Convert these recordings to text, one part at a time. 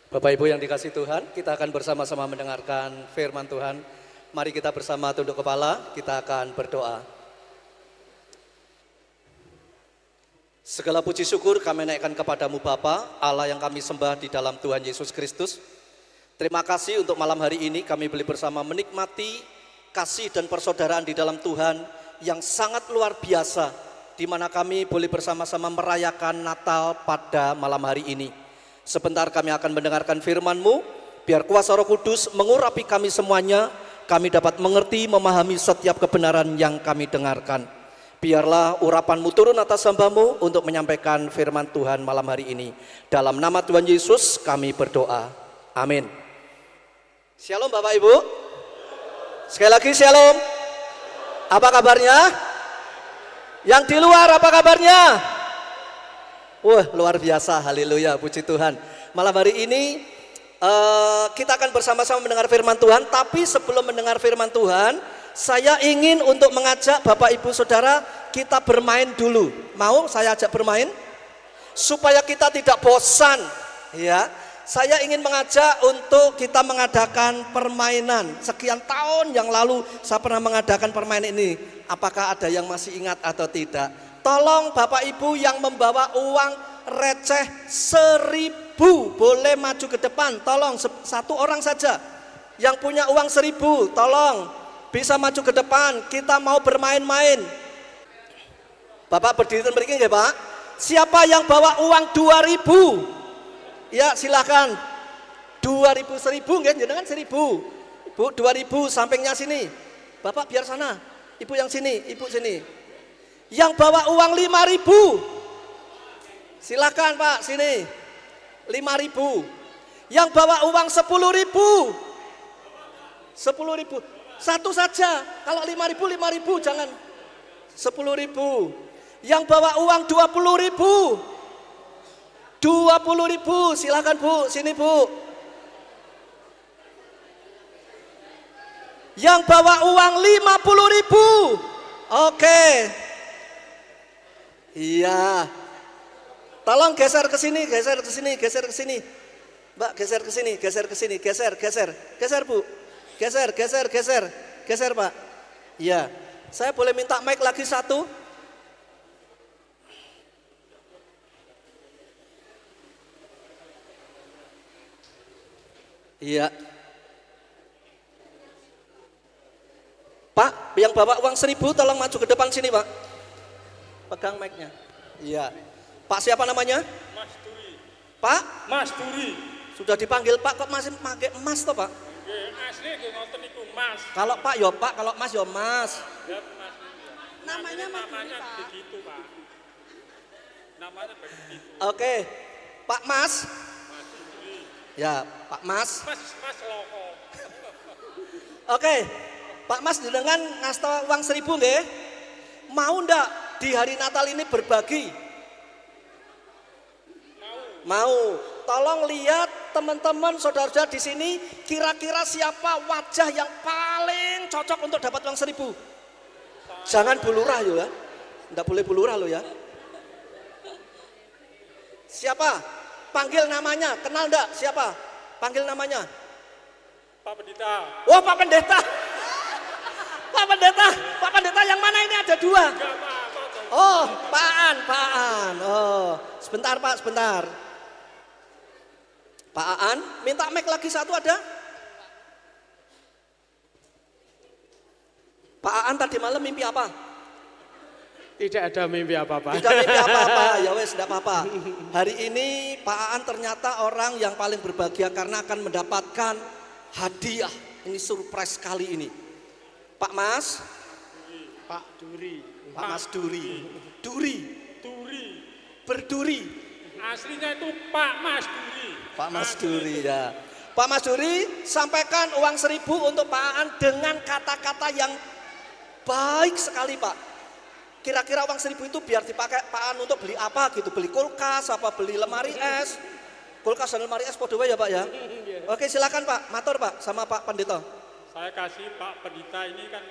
Bapak Ibu yang dikasih Tuhan, kita akan bersama-sama mendengarkan firman Tuhan. Mari kita bersama tunduk kepala, kita akan berdoa. Segala puji syukur kami naikkan kepadamu Bapa, Allah yang kami sembah di dalam Tuhan Yesus Kristus. Terima kasih untuk malam hari ini kami boleh bersama menikmati kasih dan persaudaraan di dalam Tuhan yang sangat luar biasa, di mana kami boleh bersama-sama merayakan Natal pada malam hari ini. Sebentar kami akan mendengarkan firman-Mu, biar kuasa Roh Kudus mengurapi kami semuanya, kami dapat mengerti, memahami setiap kebenaran yang kami dengarkan. Biarlah urapan-Mu turun atas hamba-Mu untuk menyampaikan firman Tuhan malam hari ini. Dalam nama Tuhan Yesus kami berdoa, amin. Shalom Bapak Ibu. Sekali lagi shalom. Apa kabarnya? Yang di luar apa kabarnya? Wah, luar biasa, haleluya, puji Tuhan. Malam hari ini kita akan bersama-sama mendengar firman Tuhan. Tapi sebelum mendengar firman Tuhan, saya ingin untuk mengajak Bapak Ibu Saudara kita bermain dulu. Mau saya ajak bermain? Supaya kita tidak bosan, ya. Saya ingin mengajak untuk kita mengadakan permainan. Sekian tahun yang lalu saya pernah mengadakan permainan ini. Apakah ada yang masih ingat atau tidak? Tolong Bapak Ibu yang membawa uang receh 1.000 boleh maju ke depan. Tolong satu orang saja yang punya uang 1.000, tolong bisa maju ke depan. Kita mau bermain-main. Bapak berdiri beriking ya Pak. Siapa yang bawa uang 2.000? Ya silakan. 2.000, 1.000 nggih, jenengan 1.000. Bu 2.000 sampingnya sini. Bapak biar sana. Ibu yang sini, ibu sini. Yang bawa uang 5.000, silakan Pak sini. 5.000. Yang bawa uang 10.000, 10.000. Satu saja. Kalau 5.000, 5.000 jangan. 10.000. Yang bawa uang 20.000, 20.000. Silakan Bu, sini Bu. Yang bawa uang 50.000. Oke. Iya. Tolong geser ke sini, geser ke sini, geser ke sini. Mbak, geser ke sini, geser ke sini, geser, geser. Geser, Bu. Geser, geser, geser. Geser, Pak. Iya. Saya boleh minta mic lagi satu? Iya. Pak, yang bawa uang 1.000 tolong maju ke depan sini, Pak. Pegang mic-nya. Iya. Pak siapa namanya? Mas Duri. Pak? Mas Duri. Sudah dipanggil Pak kok masih pakai emas toh, Pak? Nggih, asli nggih ngoten niku Mas. Kalau Pak ya Pak, kalau Mas ya Mas. Ya Mas. Namanya Mas Duri, Namanya Pak. begitu, Pak. Namanya begitu. Oke. Pak Mas. Mas Duri. Ya, Pak Mas. Mas Loko. Oke. Pak Mas dengan ngasih uang 1.000 nggih? Mau ndak di hari Natal ini berbagi? Mau. Tolong lihat teman-teman saudara-saudara di sini, kira-kira siapa wajah yang paling cocok untuk dapat uang 1.000? Jangan bulurah ya. Enggak boleh bulurah lo ya. Siapa? Panggil namanya, kenal enggak? Siapa? Panggil namanya. Pak Pendeta. Oh, Pak Pendeta. Pak Pendeta, Pak Pendeta yang mana ini ada dua? Enggak, Pak. Oh, Pak Aan. Oh, sebentar Pak, sebentar. Pak Aan, minta mic lagi satu ada? Pak Aan tadi malam mimpi apa? Tidak ada mimpi apa-apa. Tidak mimpi apa-apa, ya wes tidak apa-apa. Hari ini Pak Aan ternyata orang yang paling berbahagia karena akan mendapatkan hadiah. Ini surprise kali ini. Pak Mas, Pak Duri. Pak Mas Duri. Duri, Duri. berduri. Aslinya itu Pak Mas Duri. Pak Mas Duri ya. Pak Mas Duri sampaikan uang 1.000 untuk Pak Aan dengan kata-kata yang baik sekali Pak. Kira-kira uang 1.000 itu biar dipakai Pak Aan untuk beli apa gitu? Beli kulkas, apa beli lemari es? Kulkas dan lemari es podo ya Pak ya. Oke silakan Pak, matur Pak sama Pak Pendeta. Saya kasih Pak Pendeta ini kan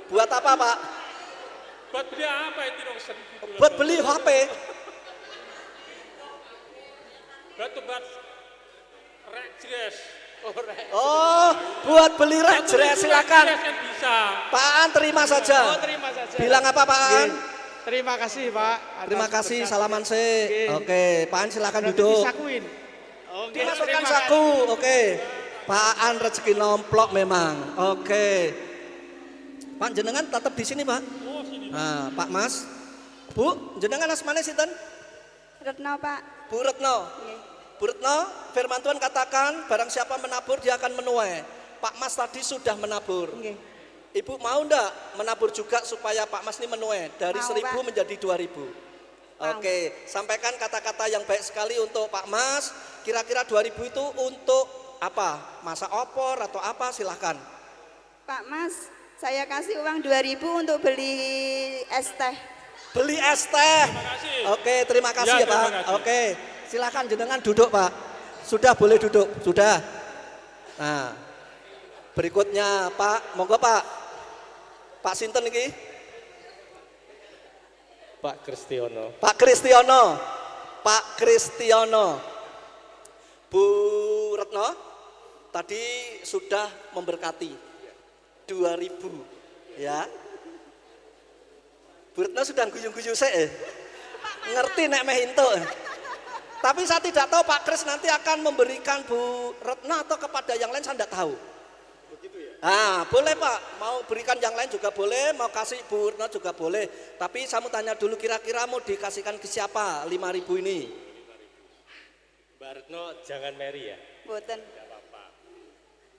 buat apa Pak? buat beli apa itu dong? Buat beli HP. buat rek dress. Oh, rek. Oh, buat beli rek dress silakan. Rek dress kan bisa. Pak Aan terima saja. Oh, terima saja. Bilang apa Pak Aan? Terima kasih, Pak. Terima atas kasih, berkat. salaman sih. Oke, Pak Aan silakan Berarti duduk. disakuin. Oke, Dimasukkan terima saku. Oke. Pak Aan rezeki nomplok memang. Oke. Pak jenengan tetap di sini, Pak. Oh, sini. Nah, Pak Mas. Bu, jenengan asmane sinten? Retno Pak. Bu Retno. Nggih. Bu Retno, firman Tuhan katakan barang siapa menabur dia akan menuai. Pak Mas tadi sudah menabur. Nggih. Ibu mau ndak menabur juga supaya Pak Mas ini menuai dari Mau, 1.000 Pak. menjadi 2.000? Mau. Oke, sampaikan kata-kata yang baik sekali untuk Pak Mas. Kira-kira 2.000 itu untuk apa? Masa opor atau apa? Silahkan. Pak Mas, saya kasih uang 2.000 untuk beli es teh. Beli es teh. kasih. Oke, terima kasih Ya, ya, Pak. terima kasih. Oke, silakan jenengan duduk, Pak. Sudah boleh duduk, sudah. Nah, berikutnya Pak, monggo Pak. Pak Sinten iki? Pak Kristiono. Pak Kristiono. Pak Kristiono. Bu Retno tadi sudah memberkati 2.000 ya. Bu Retno sudah guyu-guyu sih. Ngerti nek meh entuk. Tapi saya tidak tahu Pak Kris nanti akan memberikan Bu Retno atau kepada yang lain saya tidak tahu. Ah, boleh Pak, mau berikan yang lain juga boleh, mau kasih Bu Retno juga boleh. Tapi saya mau tanya dulu kira-kira mau dikasihkan ke siapa 5.000 ini? Mbak Retno jangan meri ya. Boten. Tidak apa-apa.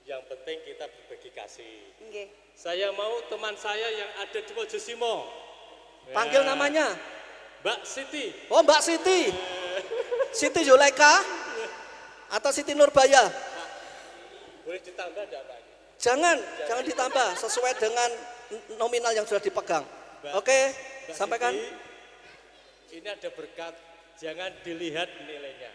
Yang penting kita berbagi kasih. Nggih. Saya mau teman saya yang ada di Mojosimo. Panggil Ya, namanya. Mbak Siti. Oh Mbak Siti. Siti Zulaika atau Siti Nurbaya? Boleh ditambah enggak Pak? Jangan ditambah sesuai dengan nominal yang sudah dipegang. Oke, Mbak sampaikan. Siti, ini ada berkat, jangan dilihat nilainya.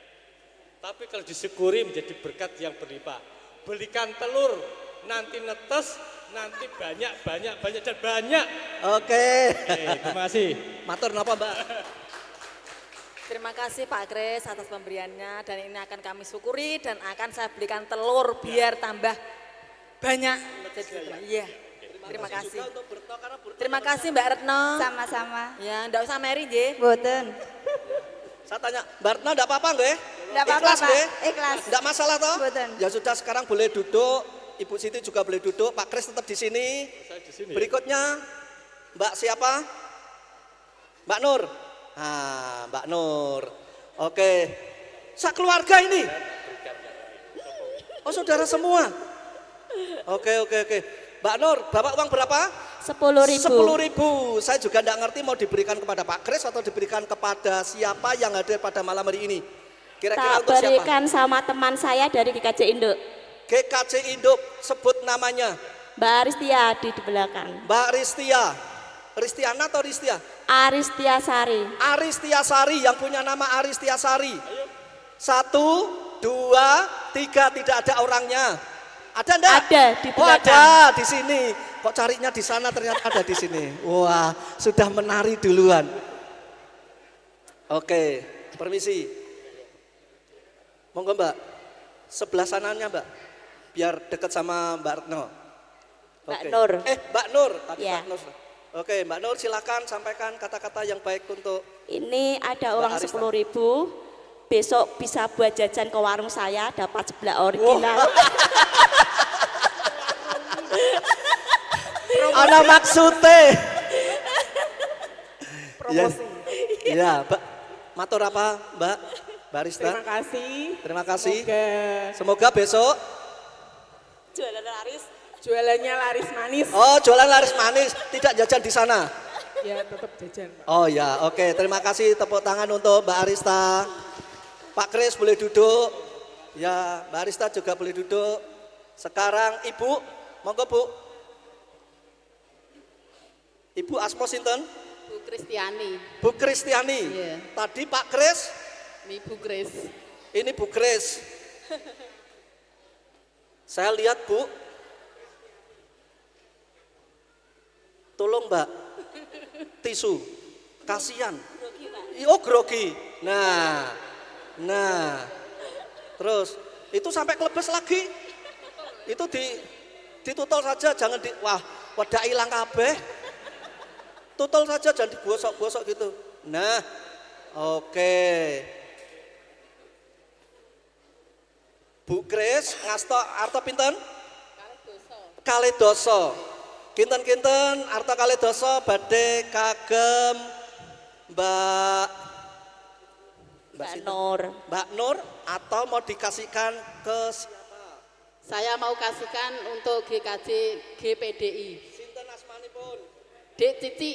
Tapi kalau disyukuri menjadi berkat yang berlimpah. Belikan telur, nanti netes, nanti banyak dan banyak. Oke. Terima kasih. Matur napa Mbak? Terima kasih Pak Kris atas pemberiannya dan ini akan kami syukuri dan akan saya belikan telur biar tambah banyak. Iya. Terima kasih. Juga untuk Berto, karena Berto Terima kasih Mbak Retno. Sama-sama. Ya, enggak usah Mary nggih. Boten. Saya tanya, Mbak Retno enggak apa-apa nggih? Enggak apa-apa, Ikhlas Pak. nggih? Ikhlas. Enggak masalah toh? Boten. Ya sudah sekarang boleh duduk, Ibu Siti juga boleh duduk, Pak Kris tetap di sini. Saya di sini. Berikutnya Mbak siapa? Mbak Nur. Ah, Mbak Nur. Oke. Sekeluarga ini. Oh, saudara semua. Oke. Mbak Nur, Bapak uang berapa? 10.000. 10.000. Saya juga tidak ngerti mau diberikan kepada Pak Kris atau diberikan kepada siapa yang hadir pada malam hari ini. Kira-kira Tak untuk siapa? berikan sama teman saya dari GKJ Induk, GKJ Induk, sebut namanya. Mbak Aristia di belakang. Mbak Ristia. Ristiana atau Ristia? Aristia Sari. Aristia Sari yang punya nama Aristia Sari. 1, 2, 3 tidak ada orangnya. Ada enggak? Ada di Oh belakang. ada di sini. Kok carinya di sana ternyata ada di sini. Wah sudah menari duluan. Oke, permisi. Monggo Mbak. Sebelah sananya Mbak. Biar dekat sama Mbak Retno. Mbak Oke. Nur. Mbak Nur. Tadi Ya. Mbak Nur. Oke, Mbak Nur silakan sampaikan kata-kata yang baik untuk Ini ada Mbak uang Arista. 10.000. Besok bisa buat jajan ke warung saya, dapat sebelah original. ana maksudnya. Promosi. Ya, Mbak. Matur apa, Mbak? Barista. Terima kasih. Terima kasih. Semoga Semoga besok Jualan laris. jualannya laris manis. oh jualan laris manis, tidak jajan di sana. Ya, tetap jajan, Pak. Oh ya, oke. Terima kasih tepuk tangan untuk Mbak Arista. Pak Kris boleh duduk. Ya, Mbak Arista juga boleh duduk. Sekarang Ibu, monggo Bu. Ibu Asmo sinten? Bu Kristiani, Bu Kristiani. Iya. Tadi Pak Kris, ini Bu Kris. ini Bu Kris. Saya lihat Bu. Tolong Mbak, tisu, kasihan. Oh grogi. Nah, Terus itu sampai kelebes lagi. Itu ditutul saja, jangan wah, wadah ilang kabeh. Tutul saja, jangan digosok-gosok gitu. Nah, oke. Bu Kris ngasta arta pinten? Kalih dosa. Kinten-kinten arta kalih dosa badhe kagem Mbak sinten? Nur. Mbak Nur atau mau dikasihkan ke siapa? Saya mau kasihkan untuk GKJ GPDI. Sinten asmanipun? Dek Cici.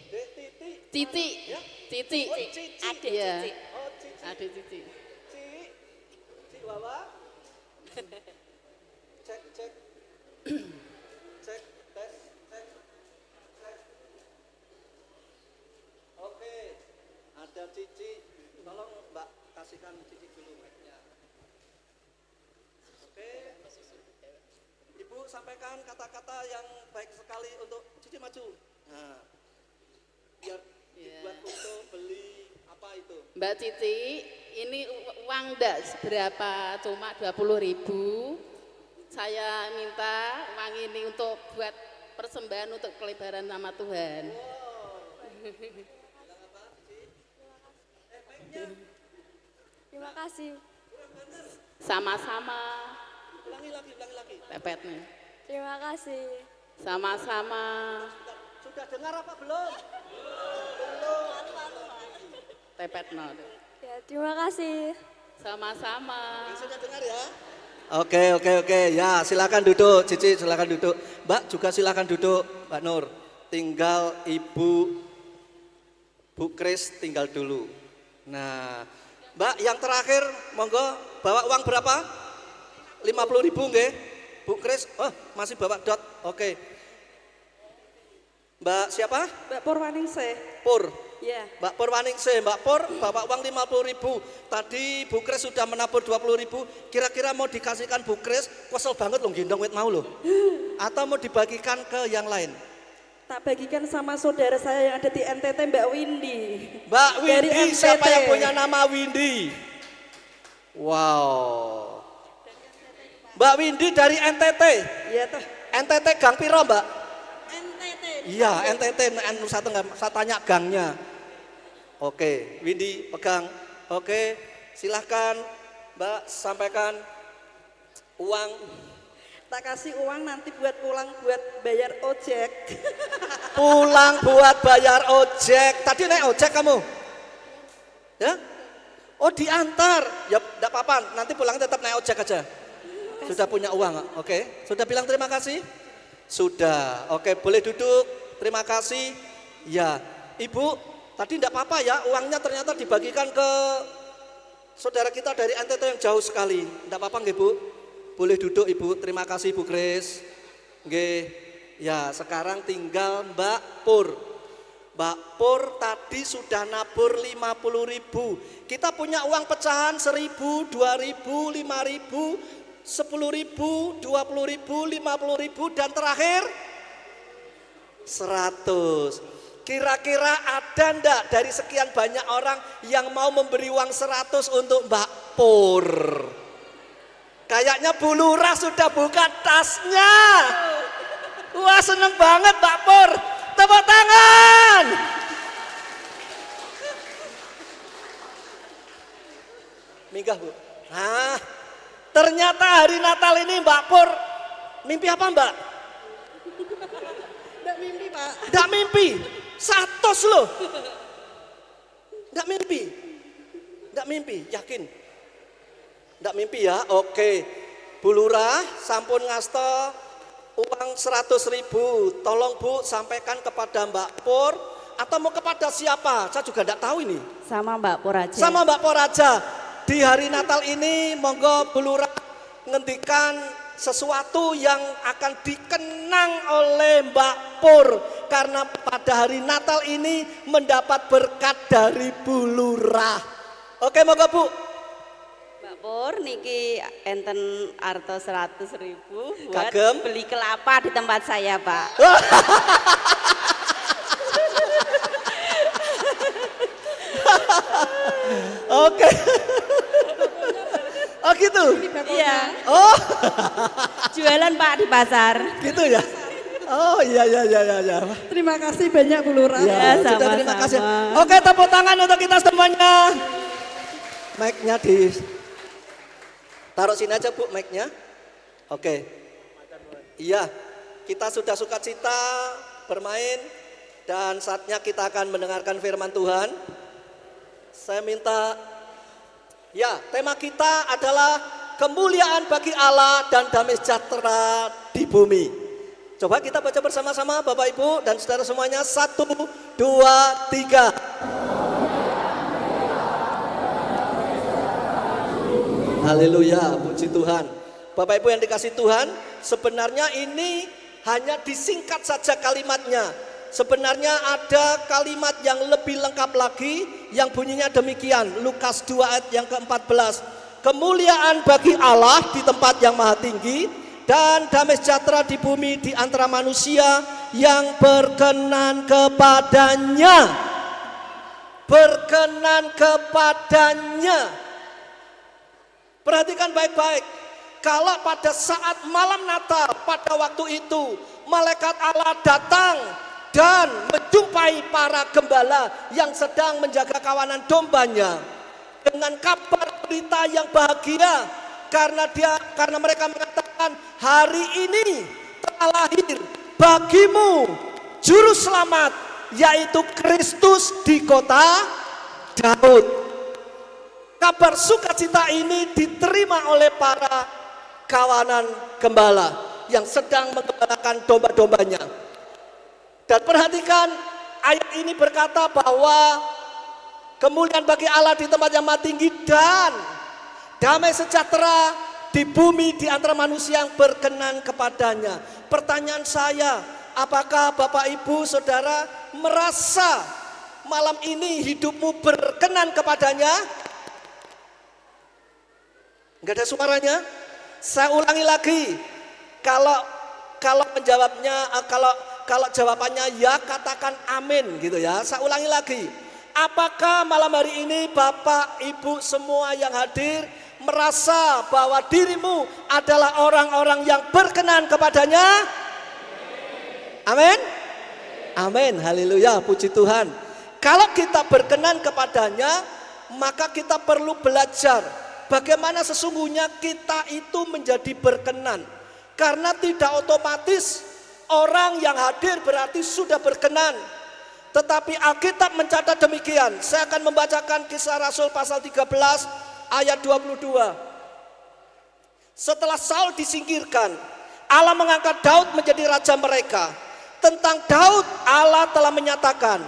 Dek Titi. Cici. Ya? Cici. Oh, Cici. Adik Iya. Cici. Oh, Cici. Adik Cici. Cici Wawa. Cek. Cek, tes, cek. Oke. Ada Cici. Tolong Mbak kasihkan Cici dulu mic-nya. Oke. Ibu sampaikan kata-kata yang baik sekali untuk Cici maju. Nah. Biar dibuat untuk beli apa itu? Mbak Cici, ini uang enggak seberapa, cuma 20.000. Saya minta uang ini untuk buat persembahan untuk kelebaran nama Tuhan. Terima kasih. Sama-sama. Ulangi lagi. Pepetnya. Terima kasih. Sama-sama. Sudah dengar apa belum? Tepet no. Ya, terima kasih. Sama-sama. Sudah dengar ya? Oke. Ya, silakan duduk. Cici, silakan duduk. Mbak juga silakan duduk. Mbak Nur, tinggal Ibu Bu Kris tinggal dulu. Nah, Mbak yang terakhir, monggo bawa uang berapa? 50.000 nggih. Bu Kris, oh masih bawa dot. Oke. Mbak siapa? Mbak Purwaningsih. Pur. Ya. Mbak Purwaningsih, Mbak Pur bawa uang 50.000. Tadi Bu Kris sudah menabur 20.000. Kira-kira mau dikasihkan Bu Kris, kesel banget loh gendong wit mau loh. Atau mau dibagikan ke yang lain? Tak bagikan sama saudara saya yang ada di NTT, Mbak Windy. Mbak Dari Windy, NTT. siapa yang punya nama Windy? Wow. Mbak Windy dari NTT. Iya toh. NTT Gang Piro, Mbak? NTT. Iya, NTT Nusa Tenggara. Saya tanya gangnya. Oke, Windy pegang. Oke, silahkan Mbak sampaikan uang. Tak kasih uang nanti buat pulang buat bayar ojek. Pulang buat bayar ojek. Tadi naik ojek kamu? Ya? Oh diantar. Ya enggak apa-apa, nanti pulang tetap naik ojek aja. Sudah punya uang, oke? Sudah bilang terima kasih? Sudah, oke boleh duduk. Terima kasih. Ya, Ibu tadi enggak apa-apa ya, uangnya ternyata dibagikan ke saudara kita dari NTT yang jauh sekali. Enggak apa-apa nggih Bu? Boleh duduk Ibu, terima kasih Bu Kris. Nggih. Ya, sekarang tinggal Mbak Pur. Mbak Pur tadi sudah nabur 50.000. Kita punya uang pecahan 1.000, 2.000, 5.000, 10.000, 20.000, 50.000 dan terakhir 100. Kira-kira ada ndak dari sekian banyak orang yang mau memberi uang 100 untuk Mbak Pur? Kayaknya Bu Lurah sudah buka tasnya. Wah seneng banget Mbak Pur. Tepuk tangan. Minggah Bu. Nah, ternyata hari Natal ini Mbak Pur mimpi apa Mbak? Nggak mimpi Pak. Nggak mimpi. 100 loh. Nggak mimpi. Nggak mimpi, yakin? Nggak mimpi ya, oke. Bu Lurah sampun ngasta uang 100.000. Tolong Bu sampaikan kepada Mbak Pur atau mau kepada siapa? Saya juga nggak tahu ini. Sama Mbak Pur aja. Sama Mbak Pur aja. Di hari Natal ini monggo Bu Lurah ngendikan sesuatu yang akan dikenang oleh Mbak Pur karena pada hari Natal ini mendapat berkat dari Bu Lurah. Oke, monggo Bu. Mbak Pur niki enten arto 100.000 buat Kagem. beli kelapa di tempat saya, Pak. Oke. gitu? Iya, Oh, jualan Pak di pasar. gitu ya. Oh iya. Terima kasih banyak Bu Lurah. Ya, sudah sama-sama. terima kasih. Oke, tepuk tangan untuk kita semuanya. Mic-nya di taruh sini aja Bu, mic-nya. Oke. Iya, kita sudah sukacita bermain dan saatnya kita akan mendengarkan firman Tuhan. Saya minta, ya, tema kita adalah kemuliaan bagi Allah dan damai sejahtera di bumi. Coba kita baca bersama-sama Bapak Ibu dan saudara semuanya. 1, 2, 3. Haleluya, puji Tuhan. Bapak Ibu yang dikasih Tuhan, sebenarnya ini hanya disingkat saja kalimatnya. Sebenarnya ada kalimat yang lebih lengkap lagi yang bunyinya demikian. Lukas 2 ayat yang ke-14. Kemuliaan bagi Allah di tempat yang maha tinggi dan damai sejahtera di bumi di antara manusia yang berkenan kepadanya. Berkenan kepadanya. Perhatikan baik-baik. Kalau pada saat malam Natal, pada waktu itu malaikat Allah datang dan menjumpai para gembala yang sedang menjaga kawanan dombanya dengan kabar berita yang bahagia, karena mereka mengatakan, hari ini telah lahir bagimu juru selamat, yaitu Kristus di kota Daud. Kabar sukacita ini diterima oleh para kawanan gembala yang sedang menggembalakan domba-dombanya. Dan perhatikan, ayat ini berkata bahwa kemuliaan bagi Allah di tempat yang maha tinggi dan damai sejahtera di bumi di antara manusia yang berkenan kepadanya. Pertanyaan saya, apakah Bapak Ibu Saudara merasa malam ini hidupmu berkenan kepadanya? Enggak ada suaranya? Saya ulangi lagi. Kalau menjawabnya, kalau jawabannya ya, katakan amin gitu ya. Saya ulangi lagi. Apakah malam hari ini Bapak Ibu semua yang hadir merasa bahwa dirimu adalah orang-orang yang berkenan kepadanya? Amin. Amin. Haleluya, puji Tuhan. Kalau kita berkenan kepadanya, maka kita perlu belajar bagaimana sesungguhnya kita itu menjadi berkenan. Karena tidak otomatis orang yang hadir berarti sudah berkenan. Tetapi Alkitab mencatat demikian. Saya akan membacakan Kisah Rasul pasal 13 ayat 22. Setelah Saul disingkirkan, Allah mengangkat Daud menjadi raja mereka. Tentang Daud, Allah telah menyatakan,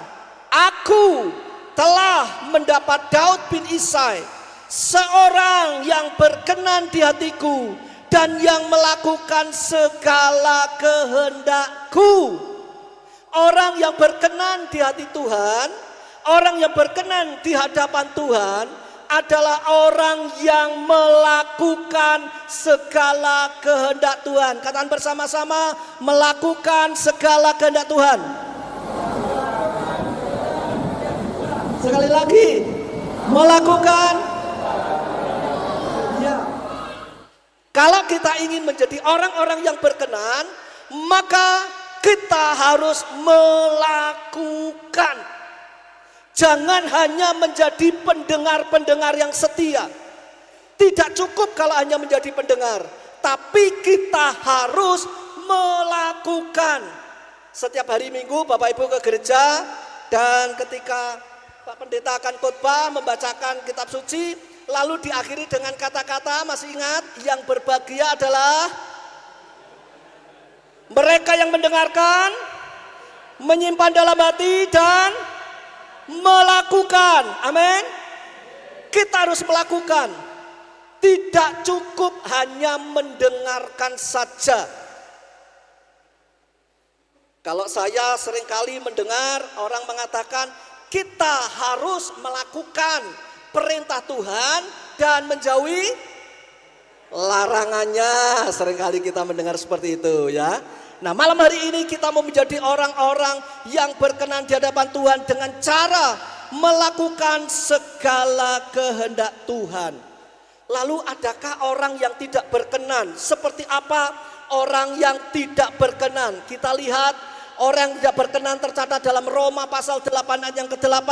Aku telah mendapat Daud bin Isai, seorang yang berkenan di hatiku dan yang melakukan segala kehendakku. Orang yang berkenan di hati Tuhan, orang yang berkenan di hadapan Tuhan adalah orang yang melakukan segala kehendak Tuhan. Katakan bersama-sama, melakukan segala kehendak Tuhan. Sekali lagi, melakukan. Ya. Kalau kita ingin menjadi orang-orang yang berkenan, maka kita harus melakukan. Jangan hanya menjadi pendengar-pendengar yang setia. Tidak cukup kalau hanya menjadi pendengar, tapi kita harus melakukan. Setiap hari Minggu Bapak Ibu ke gereja, dan ketika Pak Pendeta akan khotbah membacakan kitab suci, lalu diakhiri dengan kata-kata, masih ingat, yang berbahagia adalah mereka yang mendengarkan, menyimpan dalam hati dan melakukan. Amin. Kita harus melakukan. Tidak cukup hanya mendengarkan saja. Kalau saya seringkali mendengar orang mengatakan kita harus melakukan perintah Tuhan dan menjauhi larangannya. Seringkali kita mendengar seperti itu ya. Nah, malam hari ini kita mau menjadi orang-orang yang berkenan di hadapan Tuhan dengan cara melakukan segala kehendak Tuhan. Lalu adakah orang yang tidak berkenan? Seperti apa orang yang tidak berkenan? Kita lihat orang yang tidak berkenan tercatat dalam Roma pasal 8 ayat yang ke-8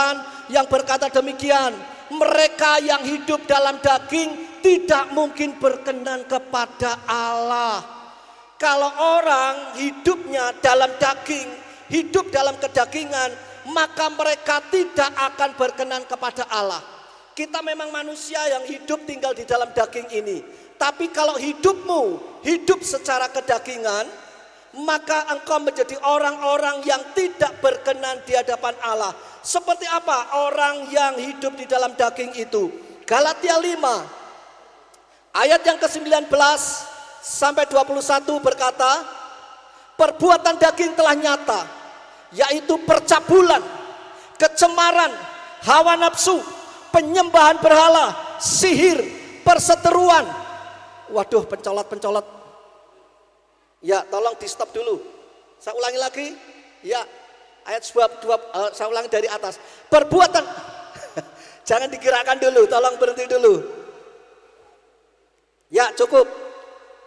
yang berkata demikian. Mereka yang hidup dalam daging tidak mungkin berkenan kepada Allah. Kalau orang hidupnya dalam daging, hidup dalam kedagingan, maka mereka tidak akan berkenan kepada Allah. Kita memang manusia yang hidup tinggal di dalam daging ini. Tapi kalau hidupmu hidup secara kedagingan, maka engkau menjadi orang-orang yang tidak berkenan di hadapan Allah. Seperti apa orang yang hidup di dalam daging itu? Galatia 5 ayat yang ke-19 sampai 21 berkata, perbuatan daging telah nyata, yaitu percabulan, kecemaran, hawa nafsu, penyembahan berhala, sihir, perseteruan. Waduh, pencolot. Ya, tolong di stop dulu. Saya ulangi lagi. Ya, ayat 2, saya ulangi dari atas. Perbuatan, jangan digerakkan dulu, tolong berhenti dulu. Ya, cukup.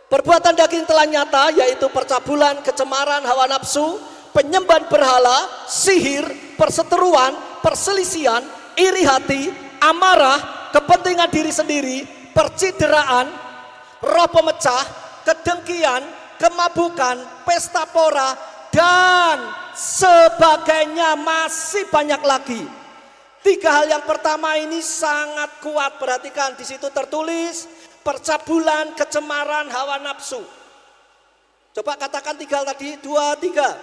Perbuatan daging telah nyata, yaitu percabulan, kecemaran, hawa nafsu, penyembahan berhala, sihir, perseteruan, perselisihan, iri hati, amarah, kepentingan diri sendiri, percideraan, roh pemecah, kedengkian, kemabukan, pesta pora, dan sebagainya, masih banyak lagi. 3 hal yang pertama ini sangat kuat. Perhatikan, di situ tertulis percabulan, kecemaran, hawa nafsu. Coba katakan 3 hal tadi, 2, 3.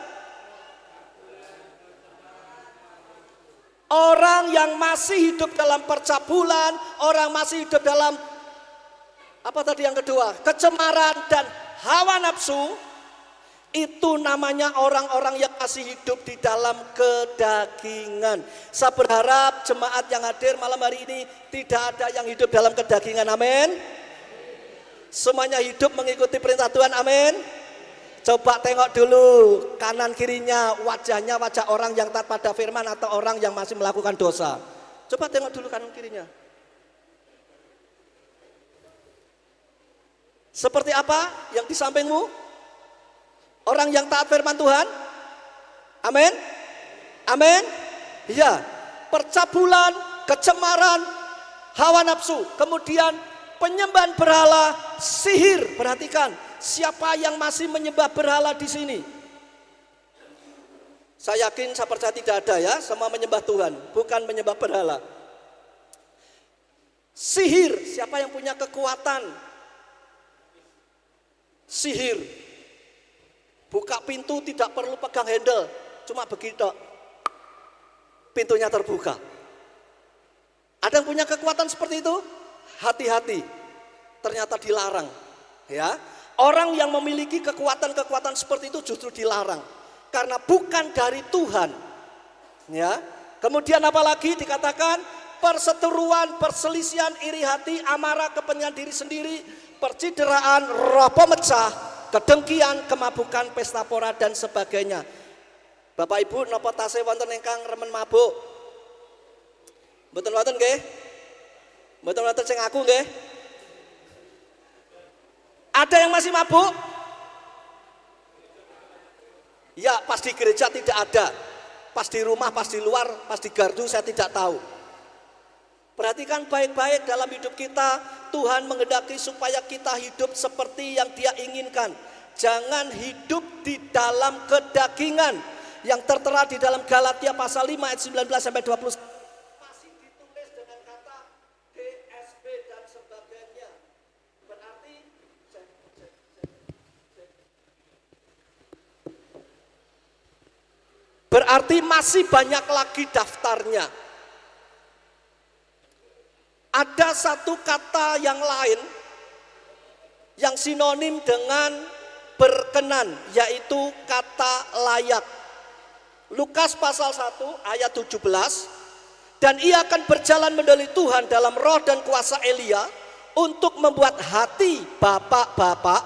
Orang yang masih hidup dalam percabulan, orang masih hidup dalam apa tadi yang kedua? Kecemaran dan hawa nafsu, itu namanya orang-orang yang masih hidup di dalam kedagingan. Saya berharap jemaat yang hadir malam hari ini tidak ada yang hidup dalam kedagingan. Amin. Semuanya hidup mengikuti perintah Tuhan. Amin. Coba tengok dulu kanan kirinya, wajahnya wajah orang yang taat pada firman atau orang yang masih melakukan dosa. Coba tengok dulu kanan kirinya. Seperti apa yang di sampingmu? Orang yang taat firman Tuhan? Amin? Amin? Ya, percabulan, kecemaran, hawa nafsu, kemudian penyembahan berhala, sihir. Perhatikan, siapa yang masih menyembah berhala di sini? Saya yakin, saya percaya tidak ada ya, semua menyembah Tuhan, bukan menyembah berhala. Sihir, siapa yang punya kekuatan sihir? Buka pintu tidak perlu pegang handle, cuma begitu pintunya terbuka. Ada yang punya kekuatan seperti itu? Hati-hati, ternyata dilarang. Ya, orang yang memiliki kekuatan-kekuatan seperti itu justru dilarang karena bukan dari Tuhan. Ya, kemudian apalagi dikatakan perseteruan, perselisihan, iri hati, amarah, kepentingan diri sendiri, percideraan, roh pemecah, kedengkian, kemabukan, pesta pora dan sebagainya. Bapak Ibu napa tasih wonten ingkang remen mabuk? Mboten wonten nggih? Mboten wonten sing aku nggih? Ada yang masih mabuk? Ya, pas di gereja tidak ada. Pas di rumah, pas di luar, pas di gardu saya tidak tahu. Perhatikan baik-baik dalam hidup kita, Tuhan menghendaki supaya kita hidup seperti yang Dia inginkan. Jangan hidup di dalam kedagingan yang tertera di dalam Galatia pasal 5 ayat 19 sampai 20. Masih ditulis dengan kata DSB dan sebagainya. Berarti masih banyak lagi daftarnya. Ada satu kata yang lain yang sinonim dengan berkenan, yaitu kata layak. Lukas pasal 1 ayat 17, dan ia akan berjalan mendahului Tuhan dalam roh dan kuasa Elia untuk membuat hati bapak-bapak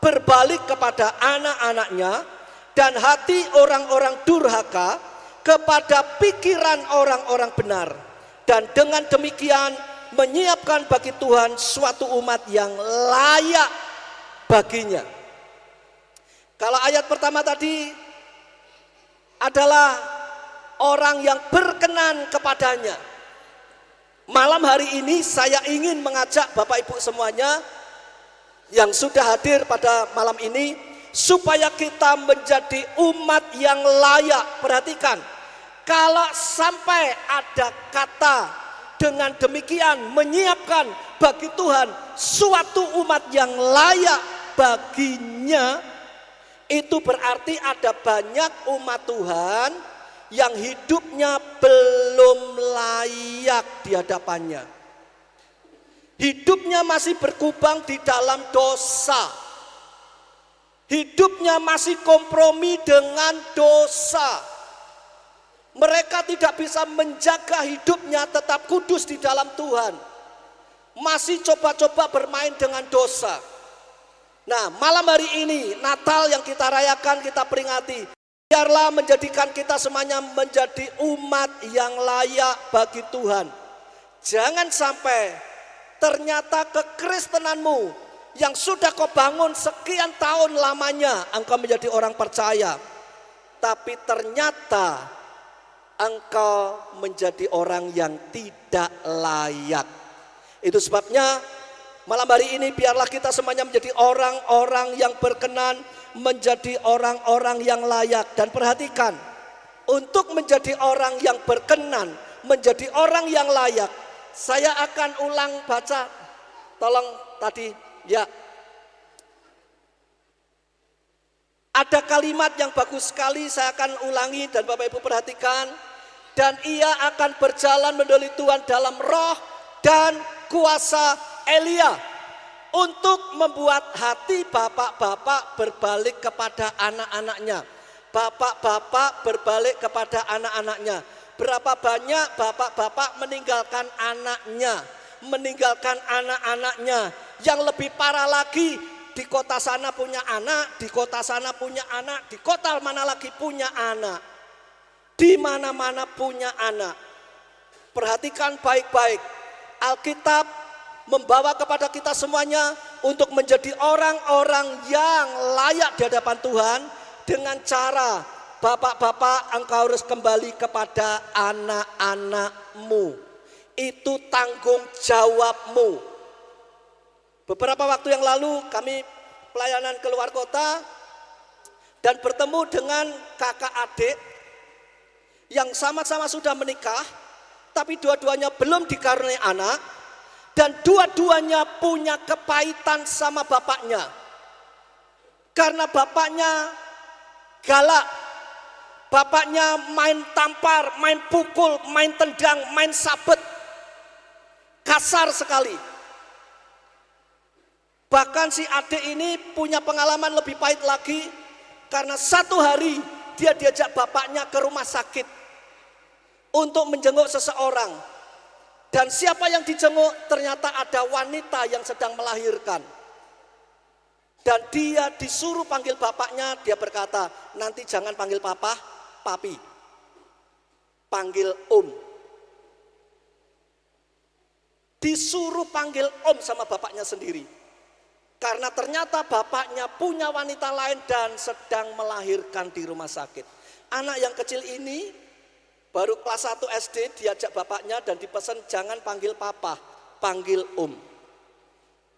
berbalik kepada anak-anaknya dan hati orang-orang durhaka kepada pikiran orang-orang benar. Dan dengan demikian menyiapkan bagi Tuhan suatu umat yang layak baginya. Kalau ayat pertama tadi adalah orang yang berkenan kepadanya. Malam hari ini saya ingin mengajak Bapak Ibu semuanya yang sudah hadir pada malam ini, supaya kita menjadi umat yang layak. Perhatikan, kalau sampai ada kata dengan demikian menyiapkan bagi Tuhan suatu umat yang layak baginya, itu berarti ada banyak umat Tuhan yang hidupnya belum layak di hadapannya. Hidupnya masih berkubang di dalam dosa. Hidupnya masih kompromi dengan dosa. Mereka tidak bisa menjaga hidupnya tetap kudus di dalam Tuhan. Masih coba-coba bermain dengan dosa. Nah, malam hari ini Natal yang kita rayakan, kita peringati, biarlah menjadikan kita semuanya menjadi umat yang layak bagi Tuhan. Jangan sampai ternyata kekristenanmu yang sudah kau bangun sekian tahun lamanya, engkau menjadi orang percaya, tapi ternyata engkau menjadi orang yang tidak layak. Itu sebabnya malam hari ini biarlah kita semuanya menjadi orang-orang yang berkenan, menjadi orang-orang yang layak. Dan perhatikan, untuk menjadi orang yang berkenan, menjadi orang yang layak, saya akan ulang baca, tolong tadi ya. Ada kalimat yang bagus sekali, saya akan ulangi dan Bapak Ibu perhatikan. Dan ia akan berjalan mendahului Tuhan dalam roh dan kuasa Elia, untuk membuat hati bapak-bapak berbalik kepada anak-anaknya. Bapak-bapak berbalik kepada anak-anaknya. Berapa banyak bapak-bapak meninggalkan anaknya, meninggalkan anak-anaknya. Yang lebih parah lagi, di kota sana punya anak, di kota sana punya anak, di kota mana lagi punya anak. Di mana-mana punya anak. Perhatikan baik-baik. Alkitab membawa kepada kita semuanya untuk menjadi orang-orang yang layak di hadapan Tuhan dengan cara, bapak-bapak, engkau harus kembali kepada anak-anakmu. Itu tanggung jawabmu. Beberapa waktu yang lalu kami pelayanan keluar kota dan bertemu dengan kakak adik yang sama-sama sudah menikah, tapi dua-duanya belum dikaruniai anak, dan dua-duanya punya kepahitan sama bapaknya. Karena bapaknya galak, bapaknya main tampar, main pukul, main tendang, main sabet, kasar sekali. Bahkan si adik ini punya pengalaman lebih pahit lagi, karena satu hari dia diajak bapaknya ke rumah sakit untuk menjenguk seseorang. Dan siapa yang dijenguk? Ternyata ada wanita yang sedang melahirkan. Dan dia disuruh panggil bapaknya, dia berkata, nanti jangan panggil papa, papi. Panggil om. Disuruh panggil om sama bapaknya sendiri. Karena ternyata bapaknya punya wanita lain dan sedang melahirkan di rumah sakit. Anak yang kecil ini baru kelas 1 SD, diajak bapaknya dan dipesan jangan panggil papa, panggil om.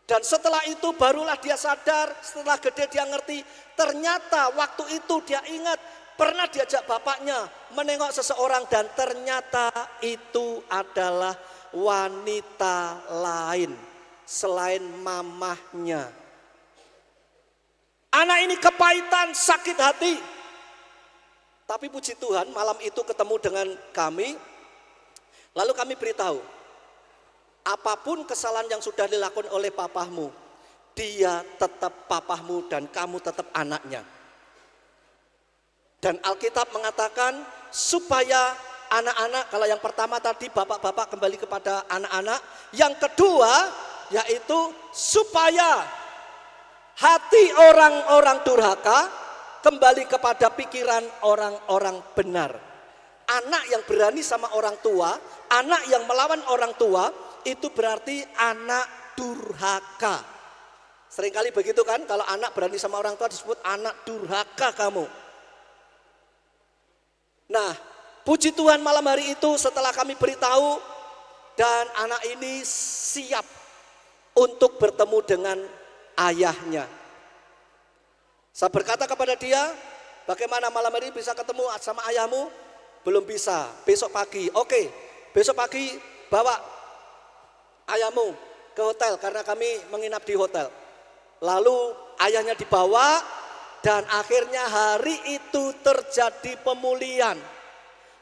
Dan setelah itu barulah dia sadar, setelah gede dia ngerti, ternyata waktu itu dia ingat pernah diajak bapaknya menengok seseorang dan ternyata itu adalah wanita lain selain mamahnya. Anak ini kepahitan, sakit hati. Tapi puji Tuhan malam itu ketemu dengan kami, lalu kami beritahu, apapun kesalahan yang sudah dilakukan oleh papahmu, dia tetap papahmu dan kamu tetap anaknya. Dan Alkitab mengatakan supaya anak-anak, kalau yang pertama tadi bapak-bapak kembali kepada anak-anak, yang kedua yaitu supaya hati orang-orang durhaka kembali kepada pikiran orang-orang benar. Anak yang berani sama orang tua, anak yang melawan orang tua, itu berarti anak durhaka. Seringkali begitu kan, kalau anak berani sama orang tua disebut anak durhaka kamu. Nah, puji Tuhan malam hari itu setelah kami beritahu dan anak ini siap untuk bertemu dengan ayahnya. Saya berkata kepada dia, bagaimana malam hari bisa ketemu sama ayahmu? Belum bisa, besok pagi. Oke, besok pagi bawa ayahmu ke hotel karena kami menginap di hotel. Lalu ayahnya dibawa dan akhirnya hari itu terjadi pemulihan.